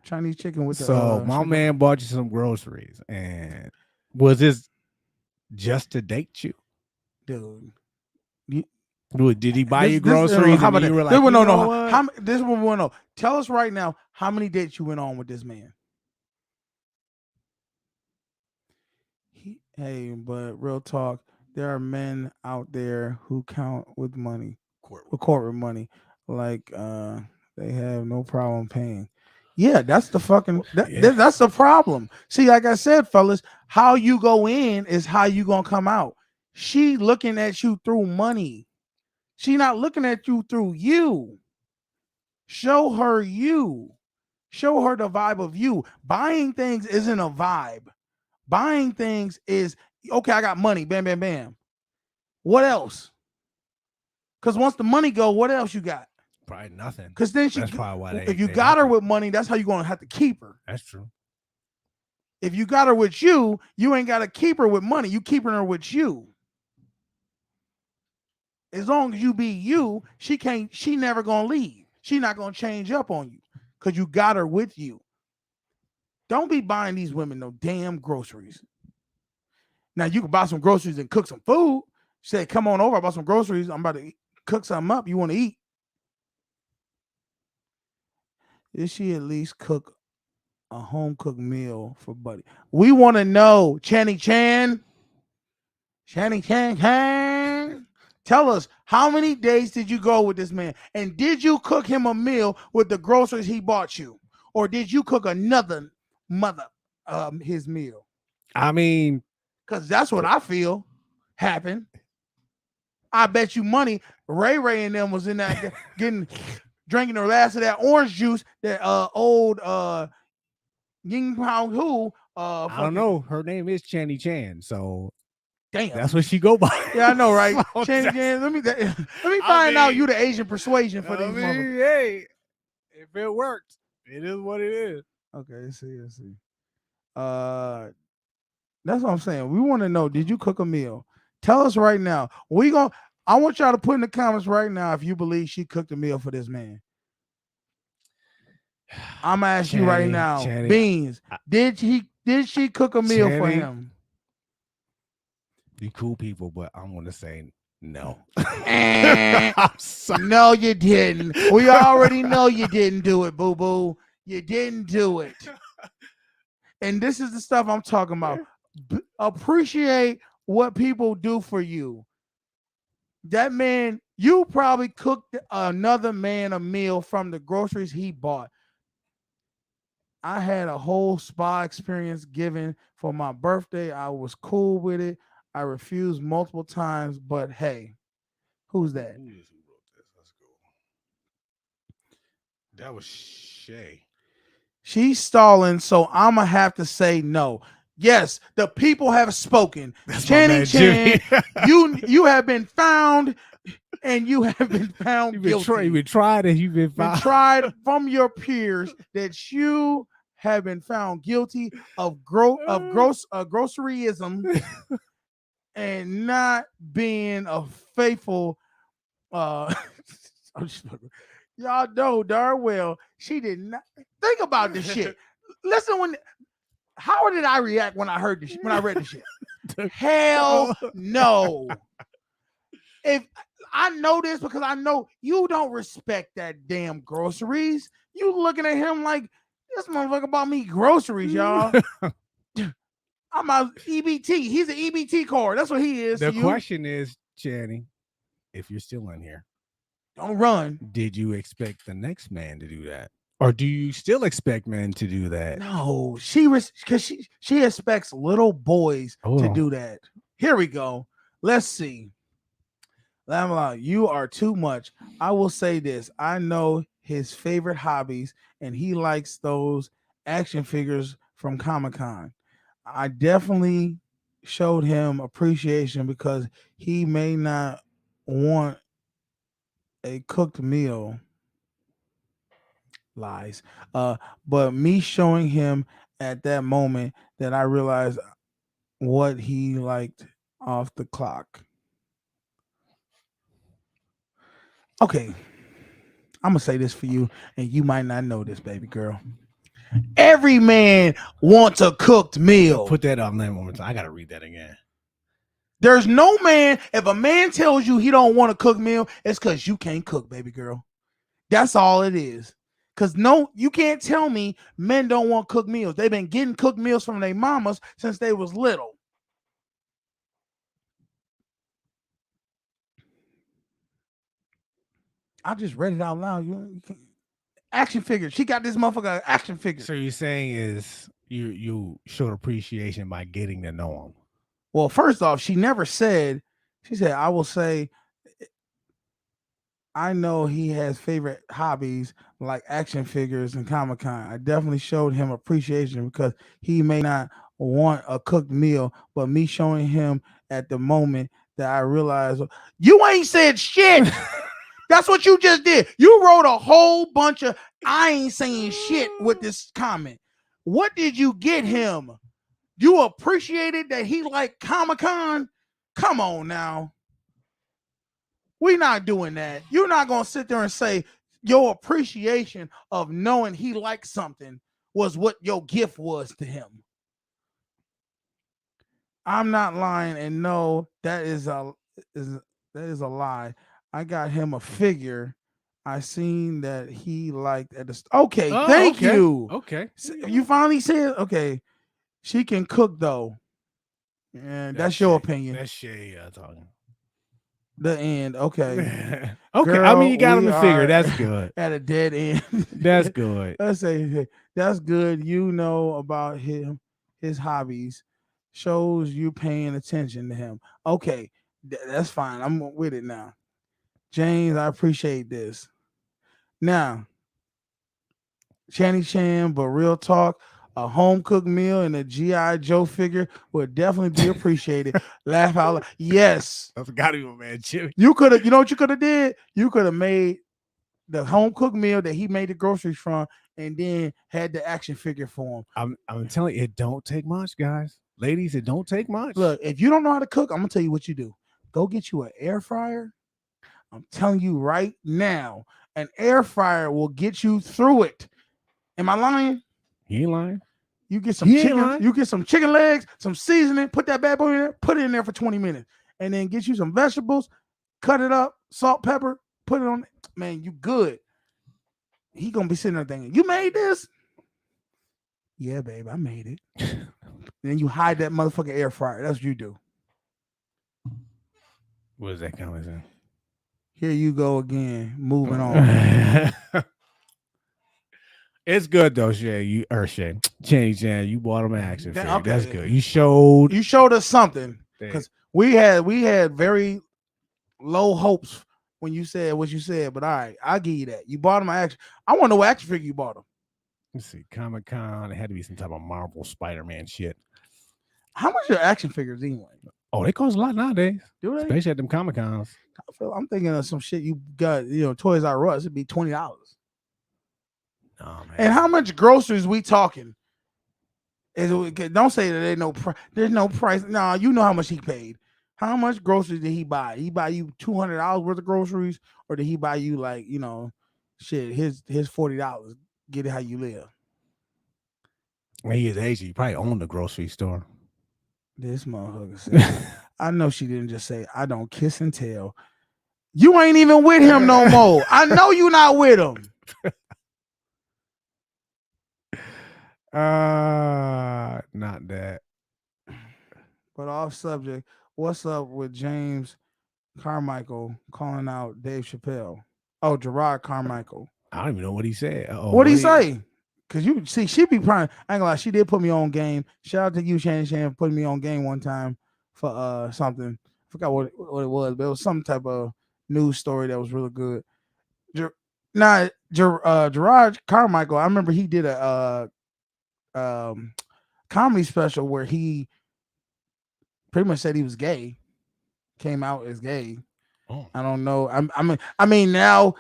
Chinese chicken with the. So my man bought you some groceries, and was this just to date you, dude? Did he buy you groceries? How about you were like, this one we want to know. Tell us right now how many dates you went on with this man. Hey, but real talk, there are men out there who count with money, with corporate money, like they have no problem paying. Yeah, that's the fucking that's the problem. See, like I said, fellas, how you go in is how you gonna come out. She looking at you through money. She not looking at you through you. Show her you. Show her the vibe of you. Buying things isn't a vibe. Buying things is, okay, I got money, bam, bam, bam. What else? Because once the money go, what else you got? Probably nothing. Because then that's probably why if you got her with money, that's how you're going to have to keep her. That's true. If you got her with you, you ain't got to keep her with money. You keeping her with you. As long as you be you, she never going to leave. She not going to change up on you because you got her with you. Don't be buying these women no damn groceries. Now, you can buy some groceries and cook some food. Say, come on over, I bought some groceries. I'm about to cook something up. You want to eat? Did she at least cook a home-cooked meal for Buddy? We want to know, Channy Chan. Tell us, how many days did you go with this man? And did you cook him a meal with the groceries he bought you? Or did you cook another his meal? I mean, because that's what I feel happened. I bet you money Ray and them was in that drinking the last of that orange juice that old Ying Pao Hu. I don't know. Her name is Channy Chan, so damn, that's what she go by. Yeah, I know, right? Channy Chan. Let me find out you the Asian persuasion for these motherfuckers. Hey, if it works, it is what it is. Okay, let's see. That's what I'm saying. We want to know, did you cook a meal? Tell us right now. I want y'all to put in the comments right now if you believe she cooked a meal for this man. I'm gonna ask you right now, Beans. Did she cook a meal for him? You cool people, but I'm gonna say No. Eh. I'm sorry. No, you didn't. We already know you didn't do it, boo boo. You didn't do it. And this is the stuff I'm talking about. Appreciate what people do for you. That man, you probably cooked another man a meal from the groceries he bought. I had a whole spa experience given for my birthday. I was cool with it. I refused multiple times, but hey, who's that? Who is who wrote this? Let's go. That was Shay. She's stalling, so I'm gonna have to say no. Yes, the people have spoken. That's my Channing man, Chan, Jimmy. you have been found, and you have been found You've been, guilty. you've been tried and you've been Been found. tried from your peers that you have been found guilty of groceryism and not being a faithful. I'm just fucking- Y'all know darn well she did not think about this shit. Listen, how did I react when I heard this? When I read this shit? Hell no. If I know this because I know you don't respect that damn groceries. You looking at him like this motherfucker bought me groceries, y'all. I'm a EBT. He's an EBT card. That's what he is. The to you. question is, Channing, if you're still in here, Don't run. did you expect the next man to do that? Or do you still expect men to do that? No, because she expects little boys to Oh. do that. Here we go. Let's see. Lamela, you are too much. I will say this. I know his favorite hobbies, and he likes those action figures from Comic-Con. I definitely showed him appreciation because he may not want a cooked meal. Lies. But me showing him at that moment that I realized what he liked off the clock. Okay, I'm gonna say this for you, and you might not know this, baby girl. Every man wants a cooked meal. Put that on there one more time. I gotta read that again. There's no man. If a man tells you he don't want a cooked meal, it's because you can't cook, baby girl. That's all it is. Because no, you can't tell me men don't want cooked meals. They've been getting cooked meals from their mamas since they was little. I just read it out loud. You can't. Action figure. She got this motherfucker action figure. So you're saying is you showed appreciation by getting to know him. Well, first off, she never said, she said, I will say, I know he has favorite hobbies like action figures and Comic-Con. I definitely showed him appreciation because he may not want a cooked meal, but me showing him at the moment that I realized you ain't said shit. That's what you just did. You wrote a whole bunch of I ain't saying shit with this comment. What did you get him? You appreciated that he liked Comic-Con? Come on now. We're not doing that. You're not going to sit there and say your appreciation of knowing he liked something was what your gift was to him. I'm not lying, and no, that is a lie. I got him a figure. I seen that he liked at the okay. Oh, thank okay. you. Okay. You finally said okay. She can cook though, and that's your Shay. opinion. That's Shay talking. The end. Okay. Okay. Girl, I mean, you got him we to figure. are That's good. At a dead end. That's good. Let's say that's good. You know about his hobbies, shows you paying attention to him. Okay, that's fine. I'm with it now. James, I appreciate this. Now, Channing Chan, but real talk, a home cooked meal and a G.I. Joe figure would definitely be appreciated. Laugh out loud. Yes. I forgot even, man. Jimmy. You could have, you know what you could have did? You could have made the home cooked meal that he made the groceries from and then had the action figure for him. I'm telling you, it don't take much, guys. Ladies, it don't take much. Look, if you don't know how to cook, I'm gonna tell you what you do. Go get you an air fryer. I'm telling you right now, an air fryer will get you through it. Am I lying? You ain't lying. You get some You ain't chicken, lying. you get some chicken legs, some seasoning, put that bad boy in there, put it in there for 20 minutes, and then get you some vegetables. cut it up, salt, pepper, put it on. Man, you good. He gonna be sitting there thinking, you made this? Yeah, babe, I made it. Then you hide that motherfucking air fryer. That's what you do. What is that comment saying? Here you go again. Moving on. It's good though, Shay. Chan, you bought him an action figure. Okay. That's good. You showed us something because we had very low hopes when you said what you said. But all right, I'll give you that. You bought him an action. I want to know what action figure you bought him. Let's see, Comic-Con. It had to be some type of Marvel Spider-Man shit. How much are action figures anyway? Oh, they cost a lot nowadays. Do they? Especially at them Comic-Cons. I'm thinking of some shit you got, Toys R Us. It'd be $20. Oh, man. And how much groceries we talking? Don't say that there's no price. Nah, you know how much he paid. How much groceries did he buy? He buy you $200 worth of groceries, or did he buy you like his $40? Get it how you live. When he is Asian, you probably own the grocery store. This motherfucker said, I know she didn't just say, I don't kiss and tell. You ain't even with him no more. I know you not with him. Not that. But off subject, what's up with James Carmichael calling out Dave Chappelle? Oh, Gerard Carmichael. I don't even know what he said. What did he say? Because you see, she be trying. I ain't gonna lie, she did put me on game. Shout out to you, Shannon, for putting me on game one time for something. I forgot what it was, but it was some type of news story that was really good. Gerard Carmichael, I remember he did a comedy special where he pretty much said he was gay, came out as gay. Oh. I don't know. I mean now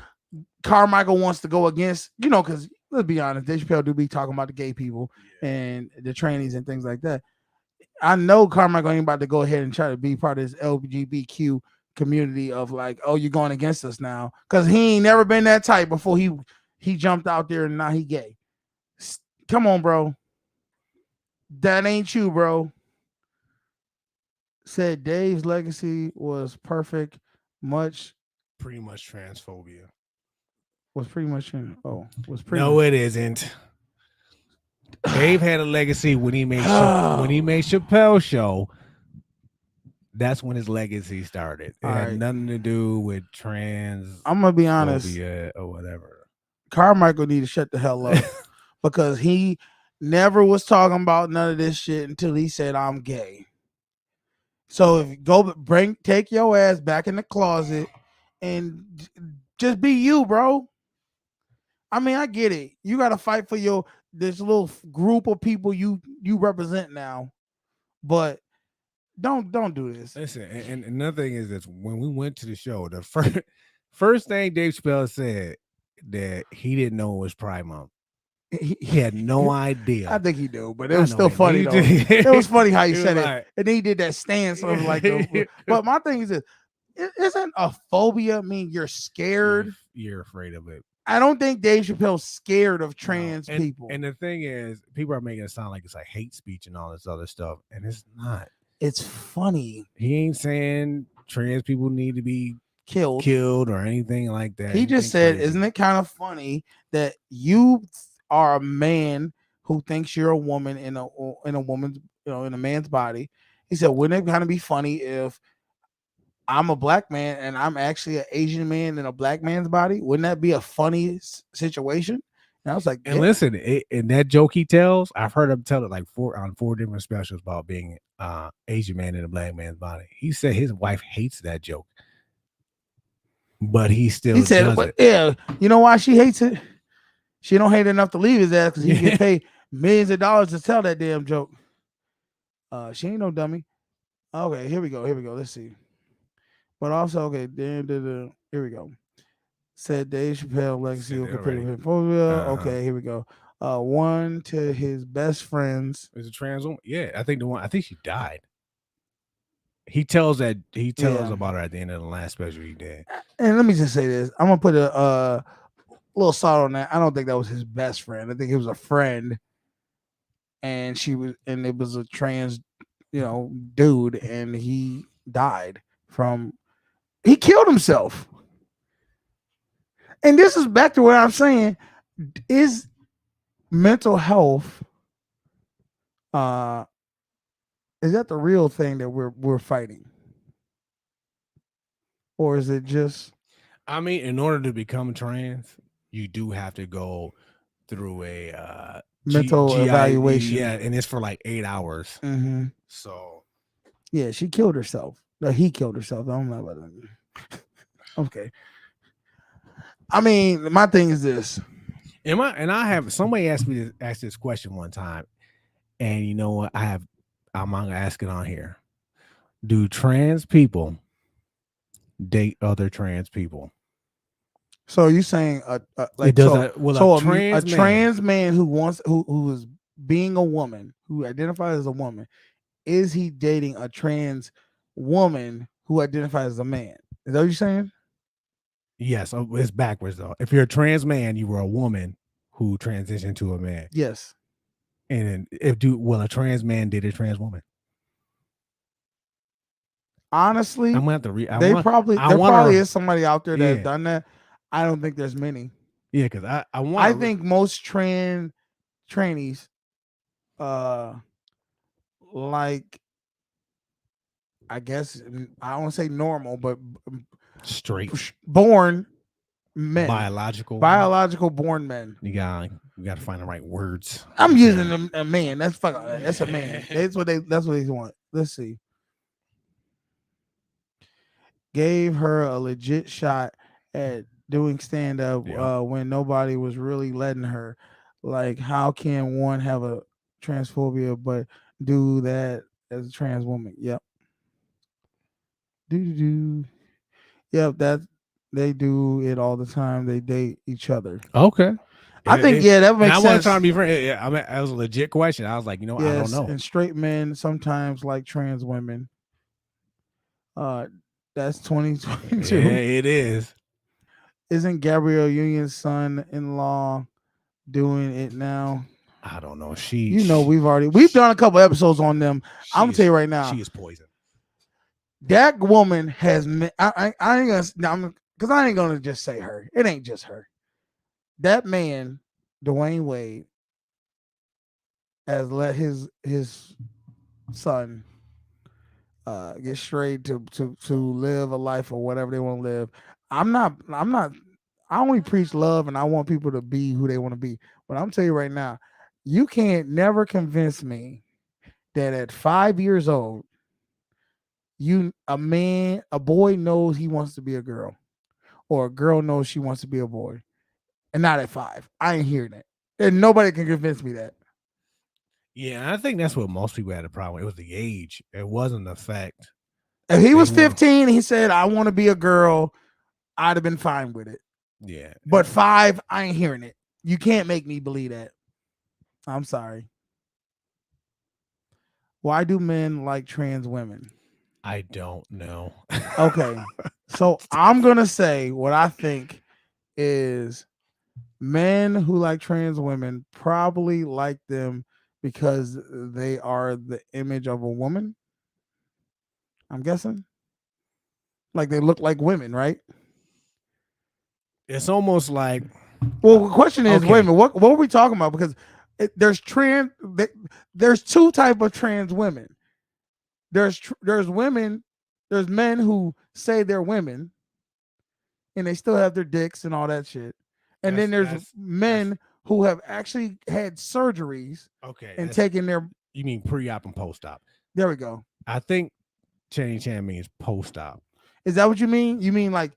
Carmichael wants to go against, because let's be honest, Dave Chappelle do be talking about the gay people and the trannies and things like that. I know Carmichael ain't about to go ahead and try to be part of this LGBTQ community of like, oh, you're going against us now, because he ain't never been that type before he jumped out there and now he gay. Come on, bro. That ain't you, bro. Said Dave's legacy was perfect. Pretty much transphobia. Was pretty much No, it isn't. Dave had a legacy when he made Chappelle's show. That's when his legacy started. It had nothing to do with trans. I'm gonna be honest, or whatever. Carmichael need to shut the hell up because he never was talking about none of this shit until he said I'm gay. So if take your ass back in the closet and just be you, bro. I mean, I get it. You got to fight for this little group of people you represent now, but don't do this. Listen, and another thing is that when we went to the show, the first thing Dave Chappelle said that he didn't know it was Pride Month. He had no idea. I think he knew, but it was still funny though. It was funny how he said it, and then he did that stance of like. But my thing is this: isn't a phobia mean you're scared? You're afraid of it. I don't think Dave Chappelle's scared of trans people. And the thing is, people are making it sound like it's like hate speech and all this other stuff, and it's not. It's funny. He ain't saying trans people need to be killed or anything like that. He just said, crazy. Isn't it kind of funny that you are a man who thinks you're a woman in a woman's, in a man's body? He said, wouldn't it kind of be funny if I'm a black man and I'm actually an Asian man in a black man's body? Wouldn't that be a funny situation? And I was like, and listen, in that joke he tells, I've heard him tell it like on four different specials about being Asian man in a black man's body. He said his wife hates that joke, but he said, does it. Yeah, you know why she hates it? She don't hate enough to leave his ass because he get paid millions of dollars to tell that damn joke. She ain't no dummy. Okay, here we go. Let's see. But also, okay, here we go. Said Dave Chappelle legacy will compare with phobia. Okay, here we go. One to his best friends. Is a trans woman? Yeah, I think she died. He tells about her at the end of the last special he did. And let me just say this. I'm gonna put a little salt on that. I don't think that was his best friend. I think it was a friend. And it was a trans, dude, and he died from He killed himself. And this is back to what I'm saying. Is mental health is that the real thing that we're fighting? Or is it just I mean, in order to become trans, you do have to go through a mental evaluation? Yeah, and it's for like 8 hours. Mm-hmm. So Yeah, she killed herself. No, he killed herself. I don't know about that. Okay. I mean, my thing is this. I have somebody asked me to ask this question one time, and you know what? I'm gonna ask it on here. Do trans people date other trans people? So you saying like It does so, a, well, so a trans man, trans man who is being a woman, who identifies as a woman, is he dating a trans woman who identifies as a man? Is that what you're saying? Yes, it's backwards though. If you're a trans man, you were a woman who transitioned to a man. Yes. And a trans man date a trans woman? Honestly, I'm gonna have to read. there probably is somebody out there that's done that. I don't think there's many. Yeah, because I think most trainees, like, I guess I don't want to say normal, but straight born men, biological born men. You gotta find the right words. I'm using a man. That's a man. That's what they want. Let's see. Gave her a legit shot at doing stand-up when nobody was really letting her. Like, how can one have a transphobia but do that as a trans woman? Yep. Yep, that they do it all the time. They date each other. Okay. I think that makes sense. I wasn't trying to be friendly. I mean, that was a legit question. I was like, I don't know. And straight men sometimes like trans women. That's 2022. Yeah, it is. Isn't Gabrielle Union's son-in-law doing it now? I don't know. We've done a couple episodes on them. I'm gonna tell you right now. She is poison. That woman has. I ain't gonna just say her. It ain't just her. That man, Dwayne Wade, has let his son get straight to live a life or whatever they want to live. I only preach love and I want people to be who they want to be. But I'm telling you right now, you can't never convince me that at 5 years old, a boy knows he wants to be a girl, or a girl knows she wants to be a boy, and not at 5. I ain't hearing that. And nobody can convince me that. Yeah, I think that's what most people had a problem. It was the age. It wasn't the fact. If he was 15 and he said, I want to be a girl, I'd have been fine with it. Yeah. But 5, I ain't hearing it. You can't make me believe that. I'm sorry. Why do men like trans women? I don't know. Okay. So I'm going to say what I think is men who like trans women probably like them because they are the image of a woman. I'm guessing. Like they look like women, right? It's almost like. Well, the question is, wait a minute, what are we talking about? Because there's two type of trans women. There's women, there's men who say they're women, and they still have their dicks and all that shit. And then there's men who have actually had surgeries. Okay. And taken their. You mean pre-op and post-op? There we go. I think Channing Chan means post-op. Is that what you mean? You mean like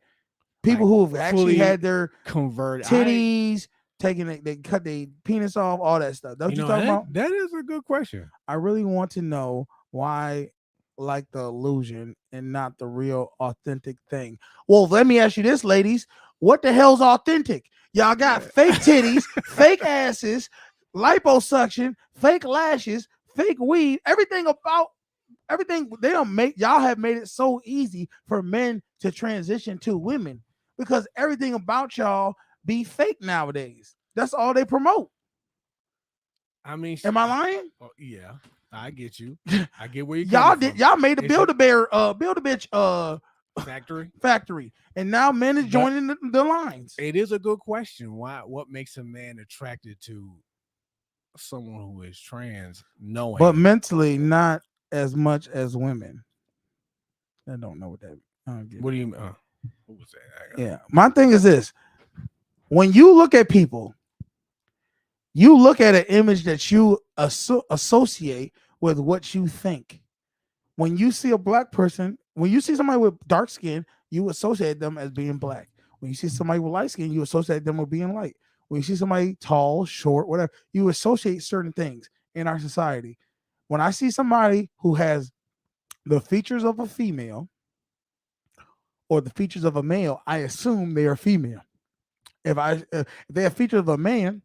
people who have actually had their converted titties taken, they cut their penis off, all that stuff. That's what you're talking about? That is a good question. I really want to know why like the illusion and not the real authentic thing. Well, let me ask you this, ladies. What the hell's authentic? Y'all got fake titties, fake asses, liposuction, fake lashes, fake weave, everything they don't make. Y'all have made it so easy for men to transition to women because everything about y'all be fake nowadays. That's all they promote. I mean, am I lying? Oh, yeah, I get you. I get where you y'all made the Build-A-Bitch factory, and now men is But- joining the lines. It is a good question. What makes a man attracted to someone who is trans? Knowing, But mentally, not as much as women. I don't know what that. I don't get it. what do you? What was that? I got- Yeah, my thing is this: when you look at people, you look at an image that you associate with what you think. When you see a black person, when you see somebody with dark skin, you associate them as being black. When you see somebody with light skin, you associate them with being light. When you see somebody tall, short, whatever, you associate certain things in our society. When I see somebody who has the features of a female or the features of a male, I assume they are female. If they have features of a man,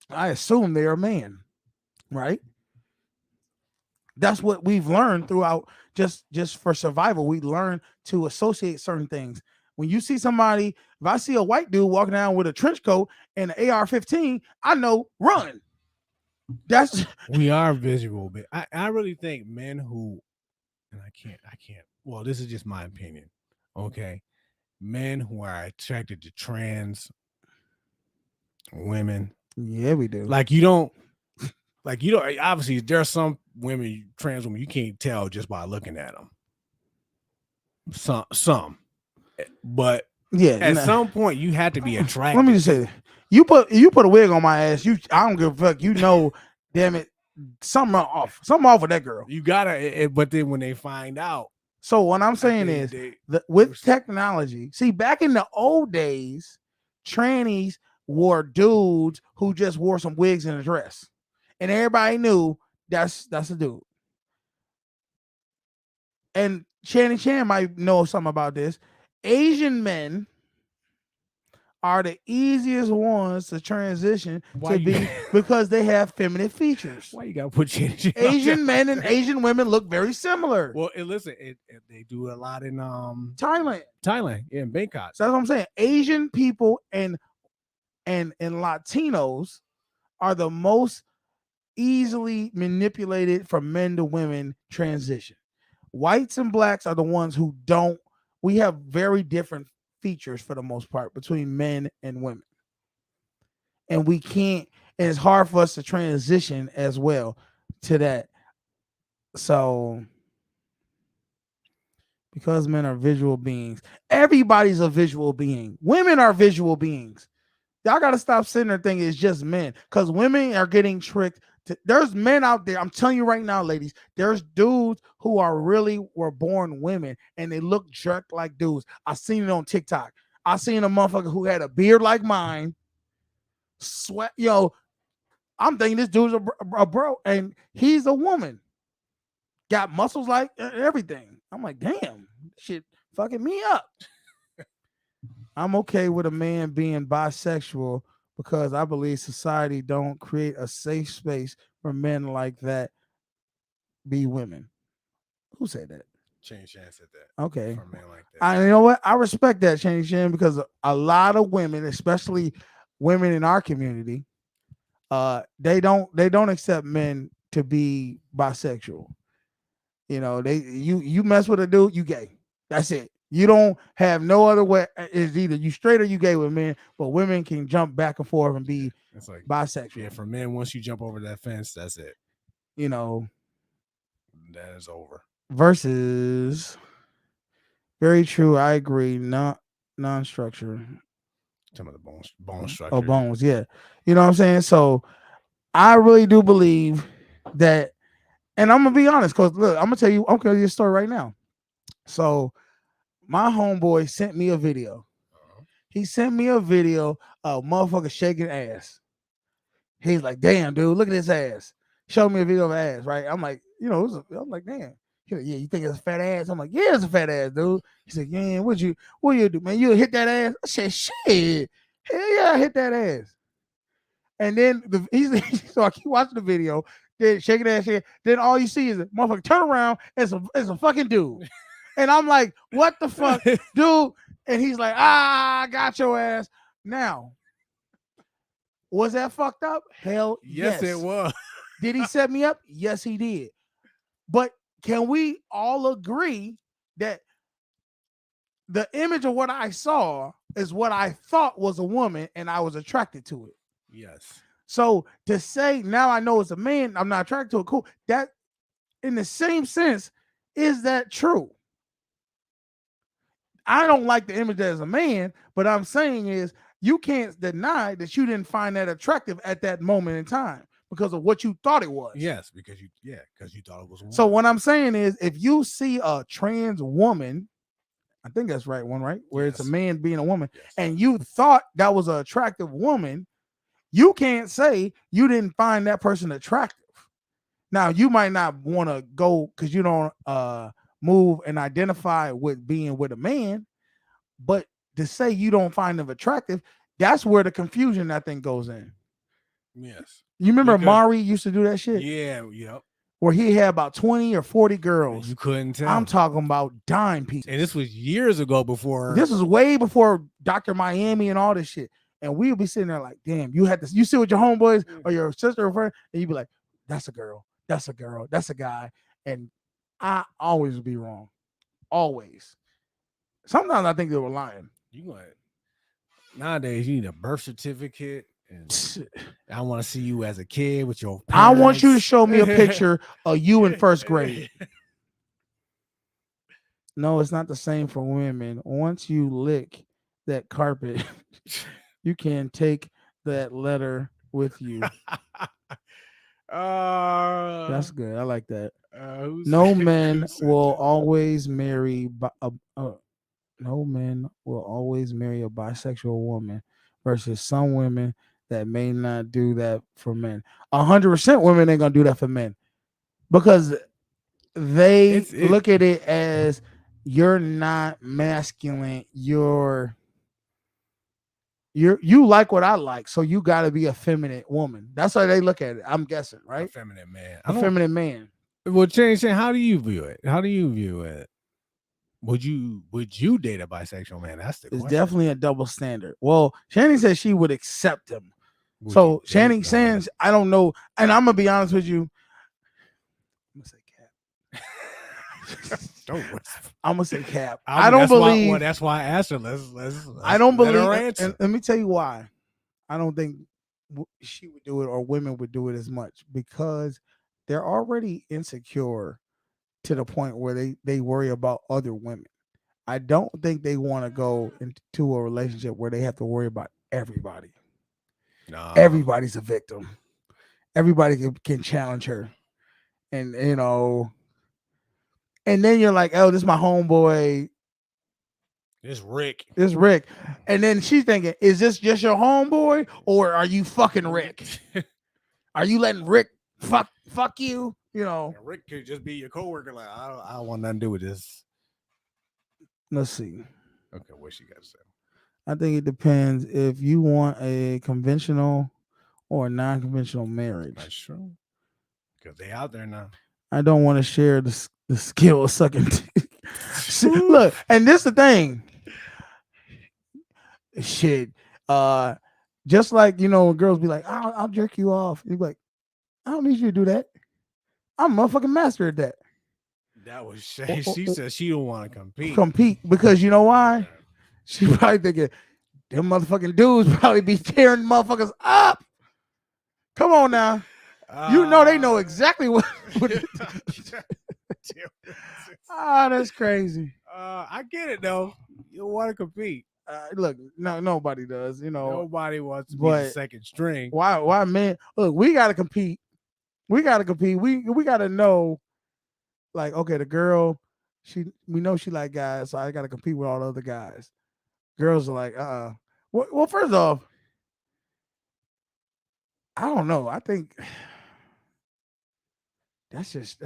I assume they're a man, right? That's what we've learned throughout just for survival. We learn to associate certain things. When you see somebody, if I see a white dude walking down with a trench coat and an AR-15, I know run. That's We are visual, but I really think men who, and I can't. Well, this is just my opinion. Okay, men who are attracted to trans women, yeah, we do. like you don't. Obviously, there are some women, trans women, you can't tell just by looking at them. Some, but Yeah, at nah. some point you have to be attracted. Let me just say this. You put a wig on my ass. I don't give a fuck. You know, damn it, something off with that girl. You gotta, but then when they find out, So what I'm saying they- is, they- with technology, see, back in the old days, trannies wore dudes who just wore some wigs and a dress, and everybody knew that's a dude. And Channing Chan might know something about this. Asian men are the easiest ones to transition Why to you- be because they have feminine features. why you gotta put shit? Asian men and Asian women look very similar. Well, listen, they do a lot in Thailand. Thailand, in Bangkok. So that's what I'm saying. Asian people and Latinos are the most easily manipulated from men to women transition. Whites and blacks are the ones who don't. We have very different features for the most part between men and women. And we can't, and it's hard for us to transition as well to that. So because men are visual beings, everybody's a visual being. Women are visual beings. Y'all got to stop sitting there thinking it's just men, because women are getting tricked. There's men out there, I'm telling you right now, ladies, there's dudes who were born women and they look jerk like dudes. I seen it on TikTok. I seen a motherfucker who had a beard like mine, sweat, I'm thinking this dude's a bro, and he's a woman. Got muscles like everything. I'm like, damn, shit fucking me up. I'm okay with a man being bisexual because I believe society don't create a safe space for men like that be women. Who said that? Change Chan said that. Okay. For a man like that. You know what? I respect that, Channing Chan, because a lot of women, especially women in our community, they don't accept men to be bisexual. You mess with a dude, you gay. That's it. You don't have no other way. It's either you straight or you gay with men, but women can jump back and forth and be It's like, bisexual. yeah, for men, once you jump over that fence, that's it. That is over. Versus, very true. I agree. Non-structure. Some of the bone structure. Oh, bones. Yeah. You know what I'm saying? So I really do believe that, and I'm gonna be honest, because look, I'm gonna tell you a story right now. So my homeboy sent me a video. He sent me a video of motherfucker shaking ass. He's like, damn, dude, look at this ass. Showed me a video of ass, right? I'm like, I'm like, damn. He's like, yeah, you think it's a fat ass? I'm like, yeah, it's a fat ass, dude. He said, yeah, what you do, man? You hit that ass? I said, shit. Hell yeah, I hit that ass. And then so I keep watching the video, then shaking ass shit. Then all you see is a motherfucker turn around, it's a fucking dude. And I'm like, what the fuck, dude? And he's like, I got your ass. Now, was that fucked up? Hell Yes, it was. Did he set me up? Yes, he did. But can we all agree that the image of what I saw is what I thought was a woman, and I was attracted to it. Yes. So to say now I know it's a man, I'm not attracted to it. Cool. That in the same sense, is that true? I don't like the image as a man, but I'm saying is you can't deny that you didn't find that attractive at that moment in time because of what you thought it was. Yes, because you thought it was a woman. So what I'm saying is if you see a trans woman, I think that's right one, right? Where it's a Yes. man being a woman, Yes. and you thought that was an attractive woman, you can't say you didn't find that person attractive. Now you might not want to go because you don't move and identify with being with a man, but to say you don't find them attractive, that's where the confusion I think goes in. Yes. You remember Because- Mari used to do that shit Yeah. Yep. where he had about 20 or 40 girls. You couldn't tell. I'm talking about dime pieces. and this was years ago before. This is way before Dr. Miami and all this shit. And we would be sitting there like, damn, you sit with your homeboys or your sister or friend, and you'd be like, that's a girl, that's a girl, that's a guy. And I always would be wrong. Always. Sometimes I think they were lying. you going nowadays you need a birth certificate, and I want to see you as a kid with your. I want you to parents. show me a picture of you in first grade. No, it's not the same for women. Once you lick that carpet, you can take that letter with you. That's good. I like that. No men will always marry. No men will always marry a bisexual woman, versus some women that may not do that for men. 100% women ain't gonna do that for men because they look at it as you're not masculine. You like what I like, so you got to be a feminine woman. That's how they look at it. I'm guessing, right? A feminine man. A feminine man. Well, Shane, how do you view it? How do you view it? Would you date a bisexual man? That's the It's question. definitely a double standard. Well, Shannon said she would accept him. Would So you date Shannon one? saying, I don't know, and I'm gonna be honest with you. I'm gonna say Cap. Don't. I'm gonna say Cap. I I don't that's why- believe. well, that's why I asked her. Let's I don't let her believe. answer. And let me tell you why. I don't think she would do it or women would do it as much because they're already insecure to the point where they worry about other women. I don't think they want to go into a relationship where they have to worry about everybody. Nah. Everybody's a victim. Everybody can challenge her. And and then you're like, oh, this is my homeboy. It's Rick. This is Rick. And then she's thinking, is this just your homeboy or are you fucking Rick? Are you letting Rick fuck you? Rick could just be your coworker. Like I don't want nothing to do with this. Let's see. Okay, what she got to say? I think it depends if you want a conventional or a non-conventional marriage. That's true. Because they out there now. I don't want to share the skill of sucking dick. Look, and this the thing. Shit. Just like when girls be like, I'll jerk you off. You be like, I don't need you to do that. I'm a motherfucking master at that. That was Shay. She said she don't want to compete. Compete because you know why? She probably thinking them motherfucking dudes probably be tearing motherfuckers up. Come on now. They know exactly what. That's crazy. I get it though. You don't want to compete. Look, no, nobody does. Nobody wants to be the second string. Why, man? Look, we gotta compete. We gotta compete. We gotta know. Like, okay, the girl, we know she like guys, so I gotta compete with all the other guys. Girls are like, Well, first off, I don't know. I think that's just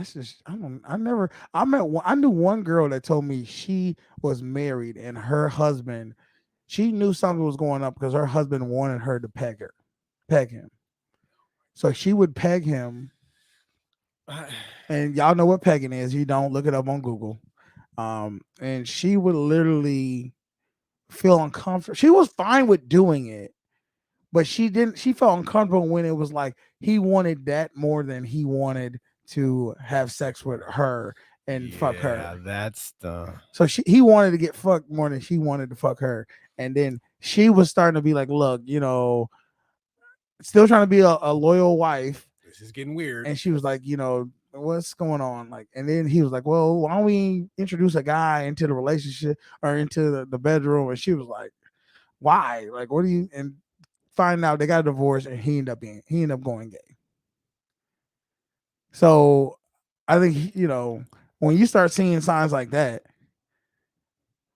I knew one girl that told me she was married and her husband, she knew something was going up because her husband wanted her to peg him. So she would peg him. And y'all know what pegging is. You don't look it up on Google. And she would literally feel uncomfortable. She was fine with doing it, but she felt uncomfortable when it was like he wanted that more than he wanted to have sex with her. and fuck her. Yeah, that's the So he wanted to get fucked more than she wanted to fuck her. And then she was starting to be like, look, still trying to be a loyal wife. this is getting weird. And she was like, what's going on? Like, and then he was like, well, why don't we introduce a guy into the relationship or into the bedroom? And she was like, why? Like, what do you? And find out they got a divorce, and he ended up going gay. So I think when you start seeing signs like that,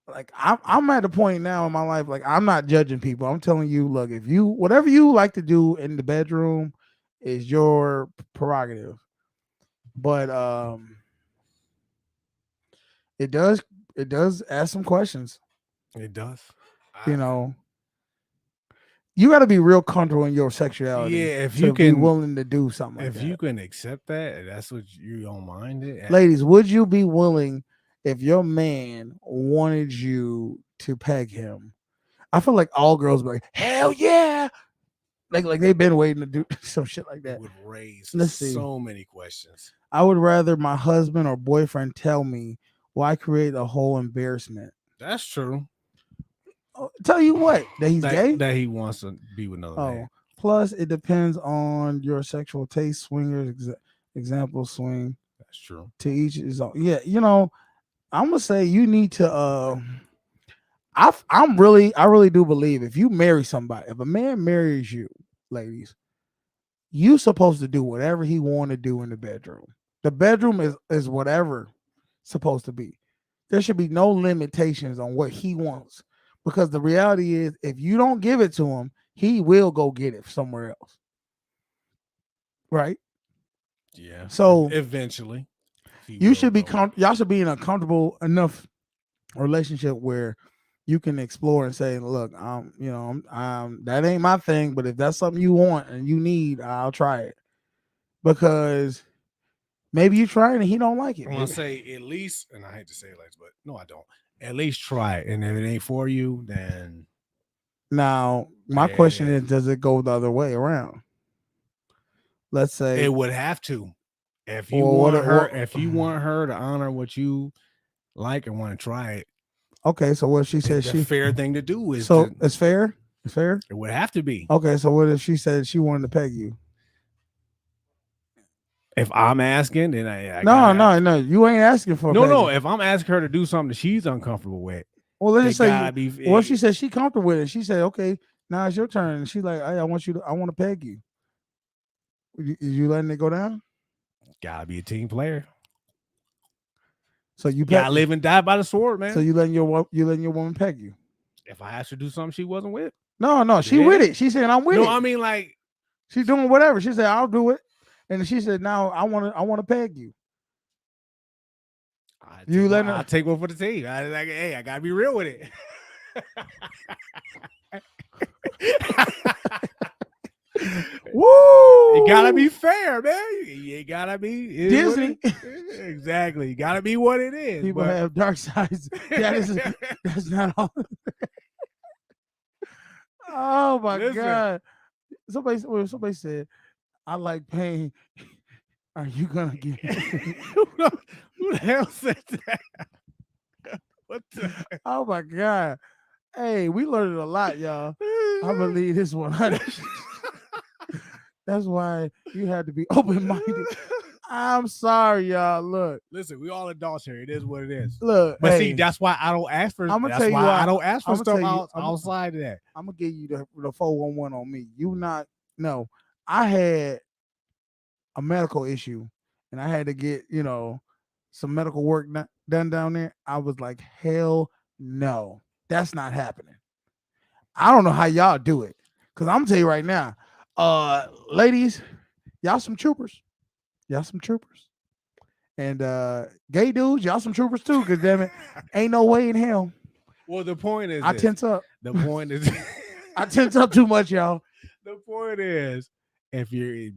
like I'm at a point now in my life, like I'm not judging people. I'm telling you, look, if you whatever you like to do in the bedroom is your prerogative. But it does ask some questions. It does. You got to be real comfortable in your sexuality. Yeah, if to you be can willing to do something like if that. you can accept that, that's what you don't mind it. Ladies, would you be willing if your man wanted you to peg him? I feel like all girls be like, hell yeah. Like they've been waiting to do some shit like that. Would raise Let's see. so many questions. I would rather my husband or boyfriend tell me why create a whole embarrassment. That's true. Tell you what, that he's gay? That he wants to be with another man. Plus it depends on your sexual taste. Swingers, example, swing. That's true. To each his own. Yeah, I'm gonna say you need to. I really do believe if you marry somebody, if a man marries you, ladies, you supposed to do whatever he want to do in the bedroom. The bedroom is whatever it's supposed to be. There should be no limitations on what he wants, because the reality is, if you don't give it to him, he will go get it somewhere else. Right? Yeah. So eventually, you should be y'all should be in a comfortable enough relationship where you can explore and say, look, that ain't my thing, but if that's something you want and you need, I'll try it. Because maybe you try it and he don't like it. I want to say at least, and I hate to say it like this, but no, I don't. At least try it. And if it ain't for you, then now my question is, does it go the other way around? Let's say it would have to. If you want her to honor what you like and want to try it. Okay, so what if she said the fair thing to do is it's fair? It's fair? It would have to be. Okay, so what if she said she wanted to peg you? If I'm asking, then I no, you ain't asking for no. If I'm asking her to do something that she's uncomfortable with, well, let's just say, what if she said she comfortable with it? She said, okay, now it's your turn. And she's like, hey, I want to peg you. You letting it go down? Gotta be a team player. So you gotta live and die by the sword, man. So you letting your woman peg you? If I asked her to do something she wasn't with, no, she with it. She said I'm with it. No, I mean like she's doing whatever. She said I'll do it, and she said now I want to peg you. I'll take one for the team. I gotta be real with it. Woo! You gotta be fair, man. You gotta be Disney. Exactly. You gotta be what it is. People have dark sides. That's not all. Oh my God! Somebody said, "I like pain." Are you gonna get? Who the hell said that? What the? Oh my God! Hey, we learned a lot, y'all. I believe this 100. That's why you had to be open-minded. I'm sorry, y'all. Look, listen, we all adults here. It is what it is. Look, but see, that's why I don't ask for. I'm gonna tell you why I don't ask for stuff outside of that. I'm gonna give you the 411 on me. I had a medical issue, and I had to get some medical work done down there. I was like, hell no, that's not happening. I don't know how y'all do it, because I'm gonna tell you right now. Ladies, y'all some troopers. And gay dudes, y'all some troopers too, because damn it, ain't no way in hell. Well, the point is I tense up. The point is I tense up too much, y'all. The point is, if you're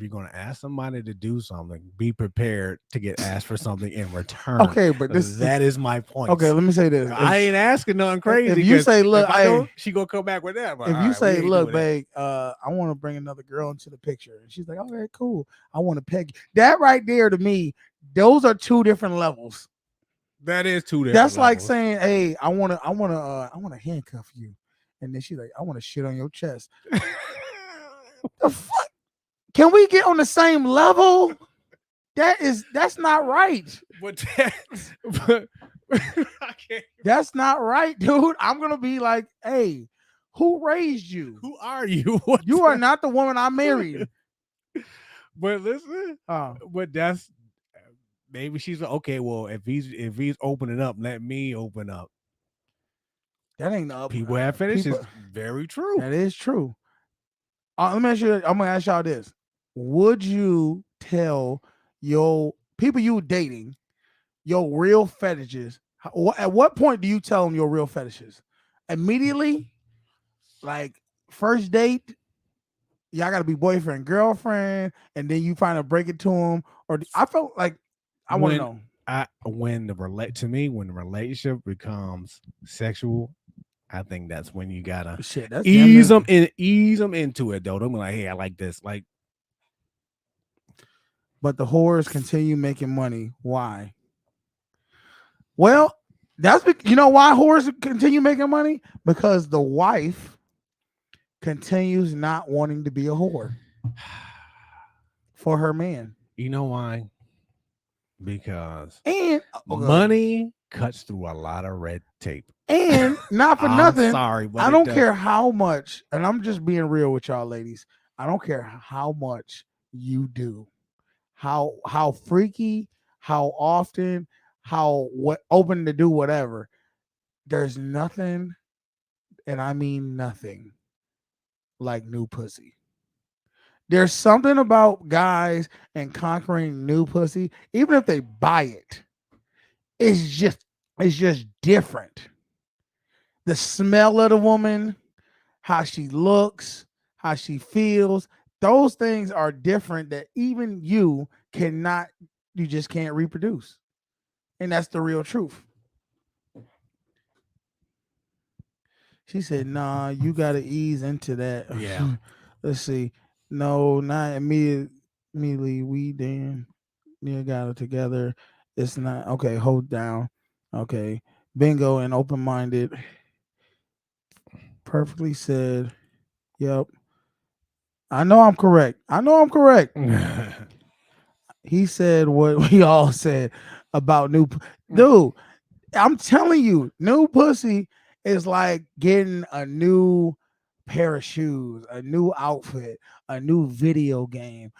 gonna ask somebody to do something, be prepared to get asked for something in return. Okay, but that is my point. Okay, let me say this. I ain't asking nothing crazy. If you say, look, she gonna come back with that. If you say, look, babe, I want to bring another girl into the picture, and she's like, okay, cool. I want to peg you. That right there to me, Those are two different levels. That is two different. That's like levels. saying, "Hey, I want to handcuff you," and then she's like, "I want to shit on your chest." The fuck? Can we get on the same level? That's not right. but I can't. That's not right, dude. I'm gonna be like, "Hey, who raised you? Who are you? What You the- are not the woman I married." But listen, Uh, but that's maybe she's like, okay. Well, if he's opening up, let me open up. that ain't up. People have finished. people- It's very true. That is true. Let me ask you. I'm gonna ask y'all this: would you tell your people you dating your real fetishes? At what point do you tell them your real fetishes? Immediately, like first date, y'all got to be boyfriend girlfriend, and then you find a break it to them. Or I felt like I want to When- know. When the relationship becomes sexual, I think that's when you gotta Shit, that's ease damn them into it though. Don't be like, hey, I like this. Like, But the whores continue making money. Why? Well, you know why whores continue making money? Because the wife continues not wanting to be a whore for her man. you know why? Because And money cuts through a lot of red tape. and not for I'm nothing. sorry, but I it don't does. care how much, and I'm just being real with y'all ladies. I don't care how much you do, how freaky, how often, how what open to do whatever. There's nothing, and I mean nothing, like new pussy. There's something about guys and conquering new pussy, even if they buy it. It's just different. The smell of the woman, how she looks, how she feels, those things are different that even you just can't reproduce. And that's the real truth. She said, nah, you got to ease into that. Yeah. Let's see. No, not immediately. We got it together. It's not. Okay, hold down. Okay. Bingo and open-minded. Perfectly said. Yep. I know I'm correct. He said what we all said about dude. I'm telling you, new pussy is like getting a new pair of shoes, a new outfit, a new video game,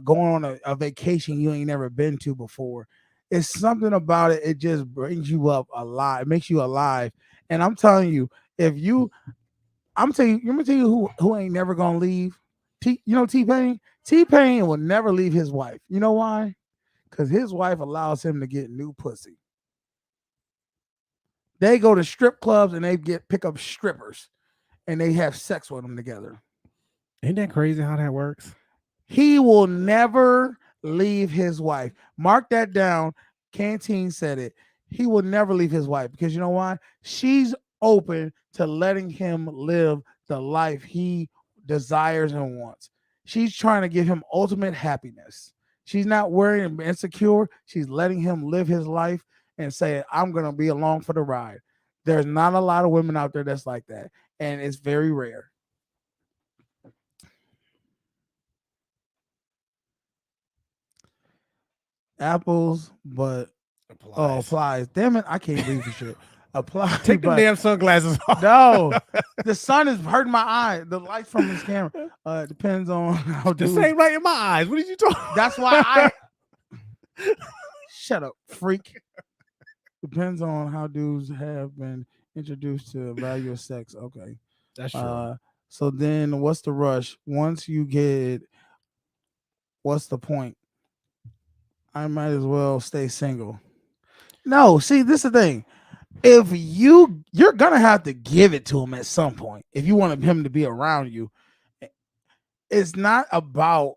going on a vacation you ain't never been to before. It's something about it. It just brings you up alive. It makes you alive. And I'm telling you, let me tell you who ain't never gonna leave. T-Pain? T-Pain will never leave his wife. You know why? Because his wife allows him to get new pussy. They go to strip clubs and they pick up strippers and they have sex with them together. Ain't that crazy how that works? He will never leave his wife. Mark that down. Canteen said it. He will never leave his wife because you know why? She's open to letting him live the life he desires and wants. She's trying to give him ultimate happiness. She's not worried and insecure. She's letting him live his life and say, I'm going to be along for the ride. There's not a lot of women out there that's like that. And it's very rare. Apples, but applies. Damn it, I can't read the shit. Apply. Take the damn sunglasses off. No, the sun is hurting my eye. The light from this camera. It depends on how The dudes. same light in my eyes. What did you talk? That's why I shut up, freak. Depends on how dudes have been introduced to the value of sex. Okay. That's true. So then what's the rush? Once you get, what's the point? I might as well stay single. No, see, this is the thing. If you're gonna have to give it to him at some point if you want him to be around you. It's not about,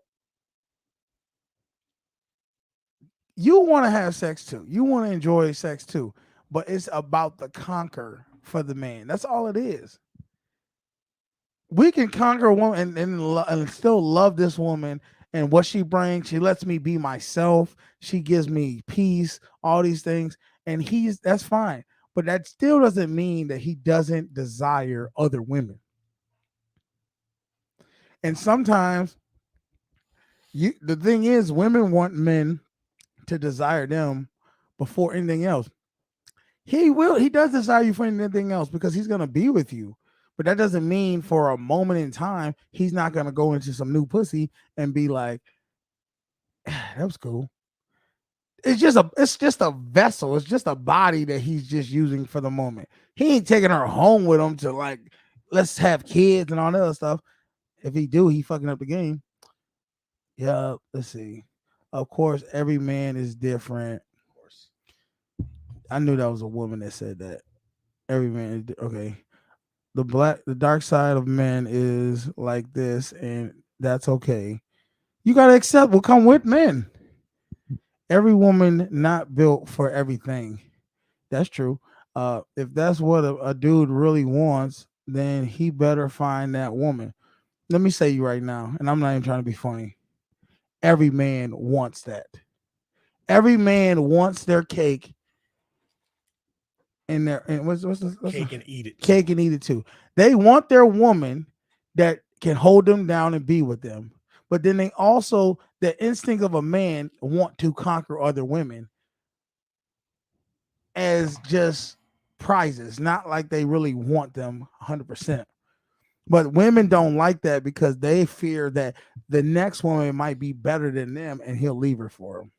you want to have sex too. You want to enjoy sex too, but it's about the conquer for the man. That's all it is. We can conquer a woman and still love this woman And what she brings, she lets me be myself. She gives me peace, all these things. And that's fine. But that still doesn't mean that he doesn't desire other women. And sometimes the thing is, women want men to desire them before anything else. He does desire you for anything else because he's gonna be with you. But that doesn't mean for a moment in time he's not gonna go into some new pussy and be like, that was cool. It's just a vessel. It's just a body that he's just using for the moment. He ain't taking her home with him to like, let's have kids and all that other stuff. If he do, he fucking up the game. Yeah, let's see. Of course, every man is different. Of course. I knew that was a woman that said that. Every man is okay. The dark side of men is like this, and that's okay. You gotta accept what come with men. Every woman not built for everything. That's true. If that's what a dude really wants, then he better find that woman. Let me say you right now, and I'm not even trying to be funny. Every man wants that. Every man wants their cake and what's Cake and eat it. Cake and eat it too. They want their woman that can hold them down and be with them. But then they also, the instinct of a man want to conquer other women as just prizes, not like they really want them 100%. But women don't like that because they fear that the next woman might be better than them and he'll leave her for them.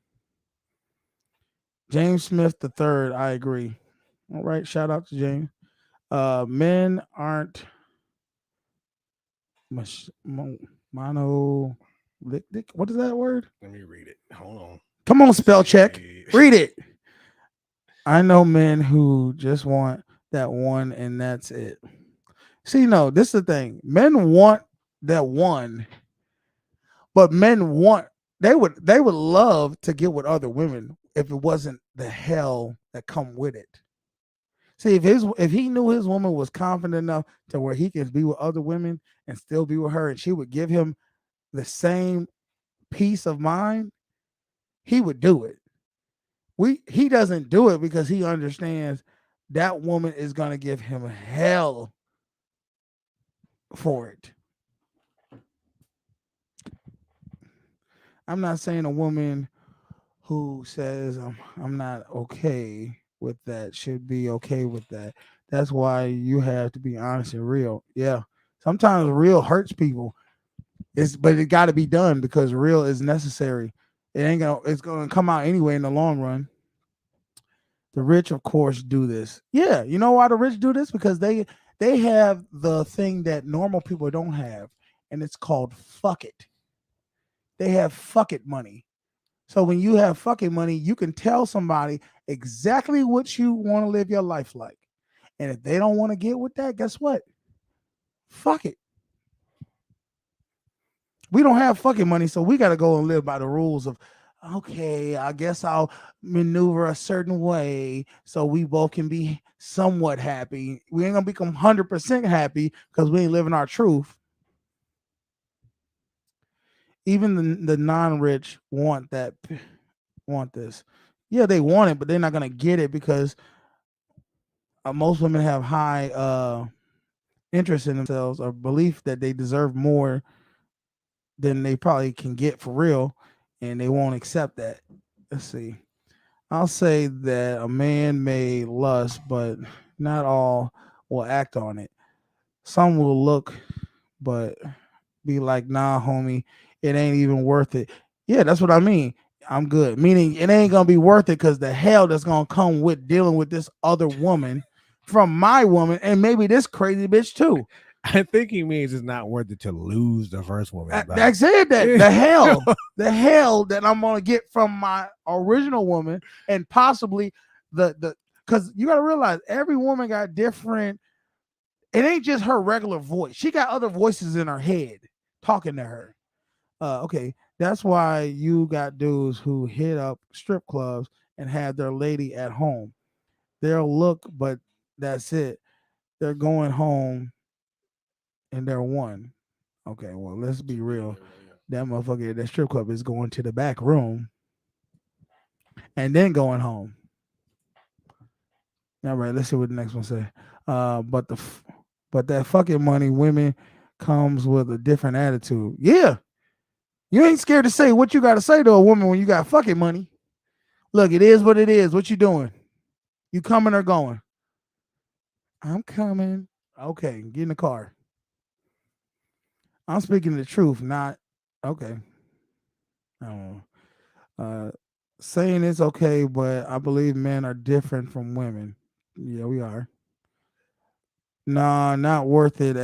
James Smith III, I agree. All right, shout out to James. Men aren't mono. What is that word? Let me read it. Hold on. Come on, spell check. Read it. I know men who just want that one and that's it. See, no, this is the thing. Men want that one, but they would love to get with other women if it wasn't the hell that come with it. See, if he knew his woman was confident enough to where he can be with other women and still be with her, and she would give him the same peace of mind, he would do it. He doesn't do it because he understands that woman is going to give him hell for it. I'm not saying a woman who says I'm not okay with that should be okay with that. That's why you have to be honest and real. Yeah. Sometimes real hurts people. But it got to be done because real is necessary. It's gonna come out anyway in the long run. The rich, of course, do this. Yeah, you know why the rich do this? Because they have the thing that normal people don't have, and it's called fuck it. They have fuck it money. So when you have fucking money, you can tell somebody exactly what you want to live your life like. And if they don't want to get with that, guess what? Fuck it. We don't have fucking money, so we got to go and live by the rules of, okay, I guess I'll maneuver a certain way so we both can be somewhat happy. We ain't going to become 100% happy because we ain't living our truth. Even the non-rich want this. Yeah, they want it, but they're not going to get it because most women have high interest in themselves or belief that they deserve more than they probably can get for real, and they won't accept that. Let's see. I'll say that a man may lust, but not all will act on it. Some will look, but be like, nah, homie, it ain't even worth it. Yeah, that's what I mean. I'm good. Meaning it ain't going to be worth it because the hell that's going to come with dealing with this other woman from my woman and maybe this crazy bitch too. I think he means it's not worth it to lose the first woman. I said that. The hell that I'm gonna get from my original woman, and possibly because you gotta realize every woman got different. It ain't just her regular voice. She got other voices in her head talking to her. Okay, that's why you got dudes who hit up strip clubs and have their lady at home. They'll look, but that's it. They're going home. And they're one. Okay, well, let's be real. that motherfucker at that strip club is going to the back room and then going home. All right, let's see what the next one say. But that fucking money, women comes with a different attitude. Yeah, you ain't scared to say what you got to say to a woman when you got fucking money. Look, it is what it is. What you doing? You coming or going? I'm coming. Okay, get in the car. I'm speaking the truth, not okay. I don't know. Saying it's okay, but I believe men are different from women. Yeah, we are. Nah, not worth it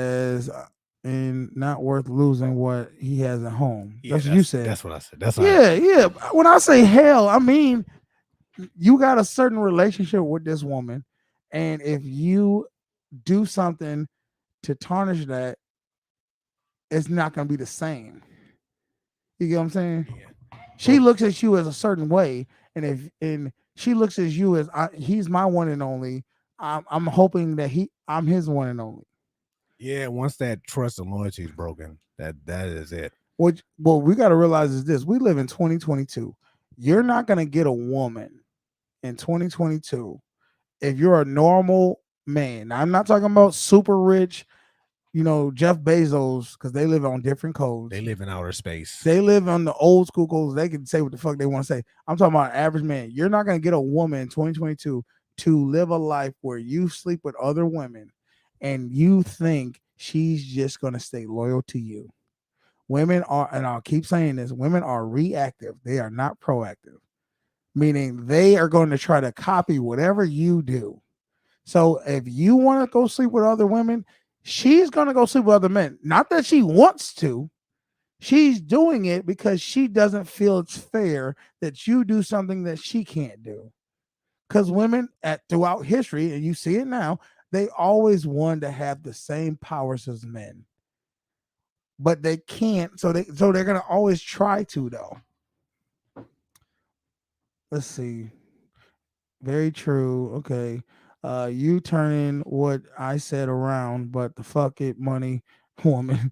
and not worth losing what he has at home. Yeah, that's what you said. That's what I said. That's what yeah. When I say hell, I mean you got a certain relationship with this woman, and if you do something to tarnish that, it's not going to be the same. You get what I'm saying? Yeah. She looks at you as a certain way, and she looks at you as he's my one and only. I'm hoping that I'm his one and only. Yeah, once that trust and loyalty is broken, that is it. What we got to realize is this: we live in 2022. You're not going to get a woman in 2022 if you're a normal man. Now, I'm not talking about super rich, Jeff Bezos, because they live on different codes. They live in outer space. They live on the old school codes. They can say what the fuck they want to say. I'm talking about an average man. You're not going to get a woman in 2022 to live a life where you sleep with other women and you think she's just going to stay loyal to you. Women are, and I'll keep saying this, women are reactive. They are not proactive, meaning they are going to try to copy whatever you do. So if you want to go sleep with other women, she's going to go sleep with other men. Not that she wants to. She's doing it because she doesn't feel it's fair that you do something that she can't do. Because women throughout history, and you see it now, they always want to have the same powers as men. But they can't, so they're going to always try to, though. Let's see. Very true. Okay. You turning what I said around, but the fuck it money woman.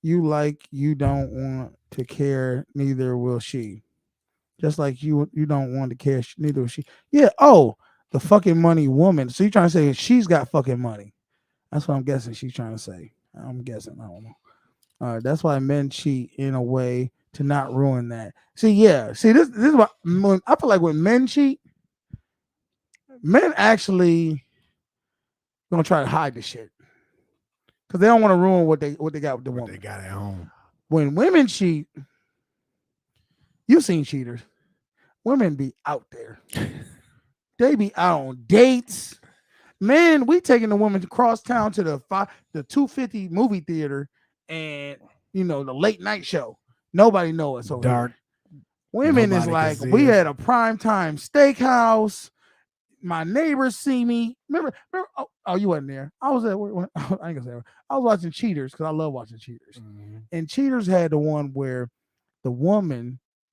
You don't want to care, neither will she. Just like you don't want to care, neither will she. Yeah. Oh, the fucking money woman. So you're trying to say she's got fucking money? That's what I'm guessing she's trying to say. I'm guessing. I don't know. That's why men cheat in a way to not ruin that. See, yeah. See, this is what I feel like when men cheat, men actually gonna try to hide the shit because they don't want to ruin what they got with the woman. They got at home. When women cheat, you've seen cheaters. Women be out there. They be out on dates. Man, we taking the woman across town to the 250 movie theater and the late night show. Nobody know us over Dark. Here. Women is like, we had a primetime steakhouse. My neighbors see me. Remember? Oh, you wasn't there. I was at. I ain't gonna say. I was watching Cheaters because I love watching Cheaters. Mm-hmm. And Cheaters had the one where the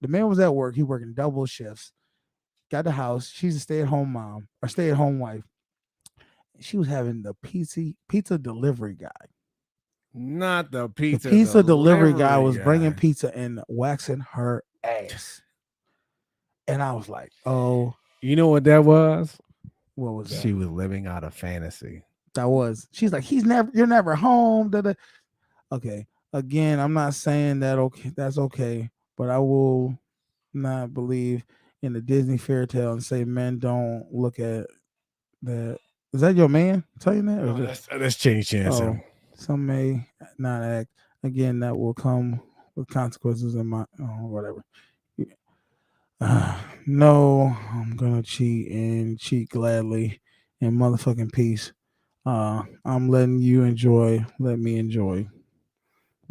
man was at work. He working double shifts. Got the house. She's a stay-at-home mom or stay-at-home wife. She was having the pizza delivery guy. Not the pizza. The pizza delivery guy was bringing pizza and waxing her ass. And I was like, oh. You know what that was? What was that? She was living out a fantasy. That was. She's like, you're never home. Da-da. Okay. Again, I'm not saying that that's okay, but I will not believe in the Disney fairy tale and say men don't look at that. Is that your man telling you that? No, that's Change Chance. Oh, some may not act. Again, that will come with consequences in my whatever. No, I'm gonna cheat gladly in motherfucking peace. I'm letting you enjoy. Let me enjoy.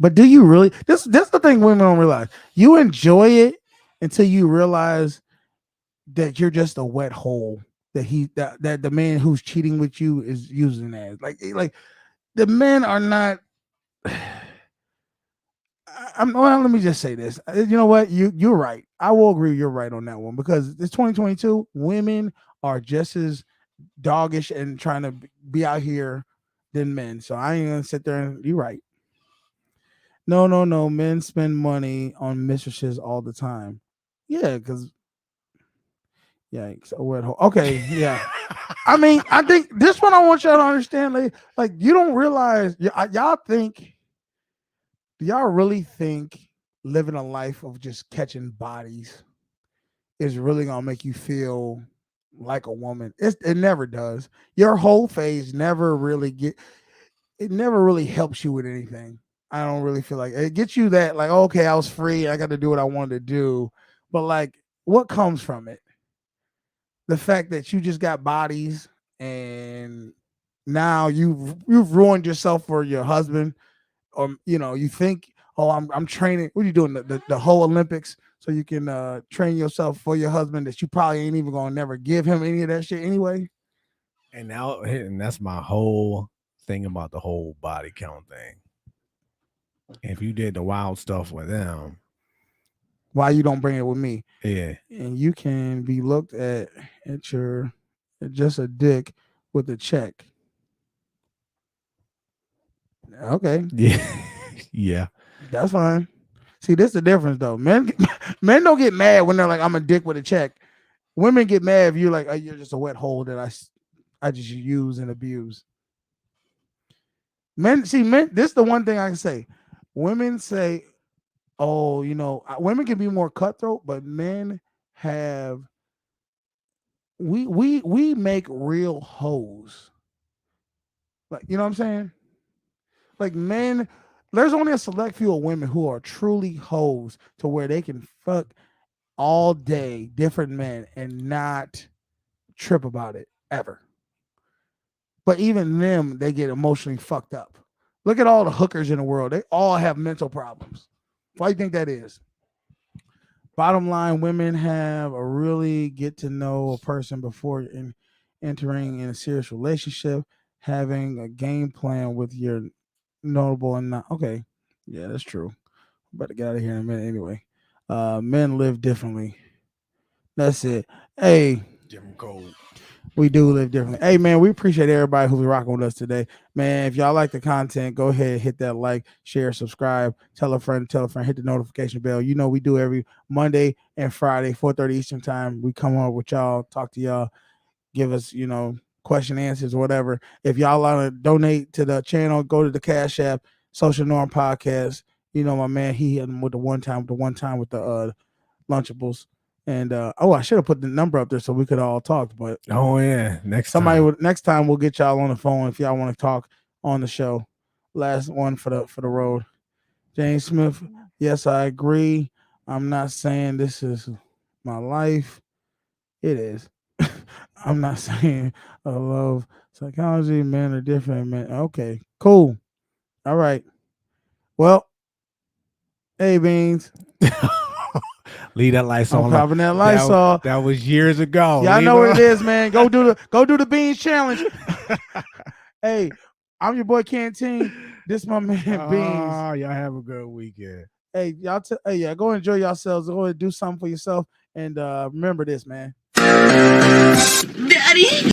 But do you really? This the thing women don't realize. You enjoy it until you realize that you're just a wet hole that the man who's cheating with you is using as like the men are not. Well, let me just say this. You know what? You're right. I will agree. You're right on that one because it's 2022. Women are just as doggish and trying to be out here than men. So I ain't gonna sit there and you're right. No. Men spend money on mistresses all the time. Yeah, because yikes. Okay, yeah. I mean, I think this one I want y'all to understand. Like you don't realize y'all think. Do y'all really think living a life of just catching bodies is really gonna make you feel like a woman? It never does. Your whole phase never really helps you with anything. I don't really feel like it gets you that like, okay, I was free, I got to do what I wanted to do. But like what comes from it? The fact that you just got bodies and now you've ruined yourself for your husband, or you think, oh, I'm training. What are you doing? The whole Olympics so you can train yourself for your husband that you probably ain't even gonna never give him any of that shit anyway. And that's my whole thing about the whole body count thing. If you did the wild stuff with them, why you don't bring it with me? Yeah. And you can be looked at your just a dick with a check. Okay. Yeah. Yeah. That's fine. See, this is the difference though. Men don't get mad when they're like, I'm a dick with a check. Women get mad if you're like, oh, you're just a wet hole that I just use and abuse. Men, this is the one thing I can say. Women say, oh, women can be more cutthroat, but men have we make real hoes. Like, you know what I'm saying? Like men, there's only a select few of women who are truly hoes to where they can fuck all day different men and not trip about it ever. But even them, they get emotionally fucked up. Look at all the hookers in the world. They all have mental problems. Why do you think that is? Bottom line, women have a really get to know a person before entering in a serious relationship, having a game plan with your notable and not. Okay. Yeah, that's true. About to get out of here in a minute anyway. Men live differently. That's it. Hey. Different code. We do live differently. Hey, man, we appreciate everybody who's rocking with us today. Man, if y'all like the content, go ahead, hit that like, share, subscribe, tell a friend, hit the notification bell. You know we do every Monday and Friday, 4:30 Eastern time. We come on with y'all, talk to y'all, give us, question answers or whatever. If y'all want to donate to the channel, go to the Cash App, Social Norm Podcast. My man, he hit him with the one time with the Lunchables. And I should have put the number up there so we could all talk. But next time we'll get y'all on the phone if y'all want to talk on the show. Last one for the road. James Smith, yes, I agree. I'm not saying this is my life. It is. I'm not saying I love psychology. Men are different. Men. Okay, cool. All right. Well, hey, Beans. Leave that Lysol. I'm popping that Lysol. That was years ago. Y'all know what it is, man. Go do the Beans challenge. Hey, I'm your boy Canteen. This my man Beans. Y'all have a good weekend. Hey, y'all. Go enjoy yourselves. Go and do something for yourself. And remember this, man. Daddy.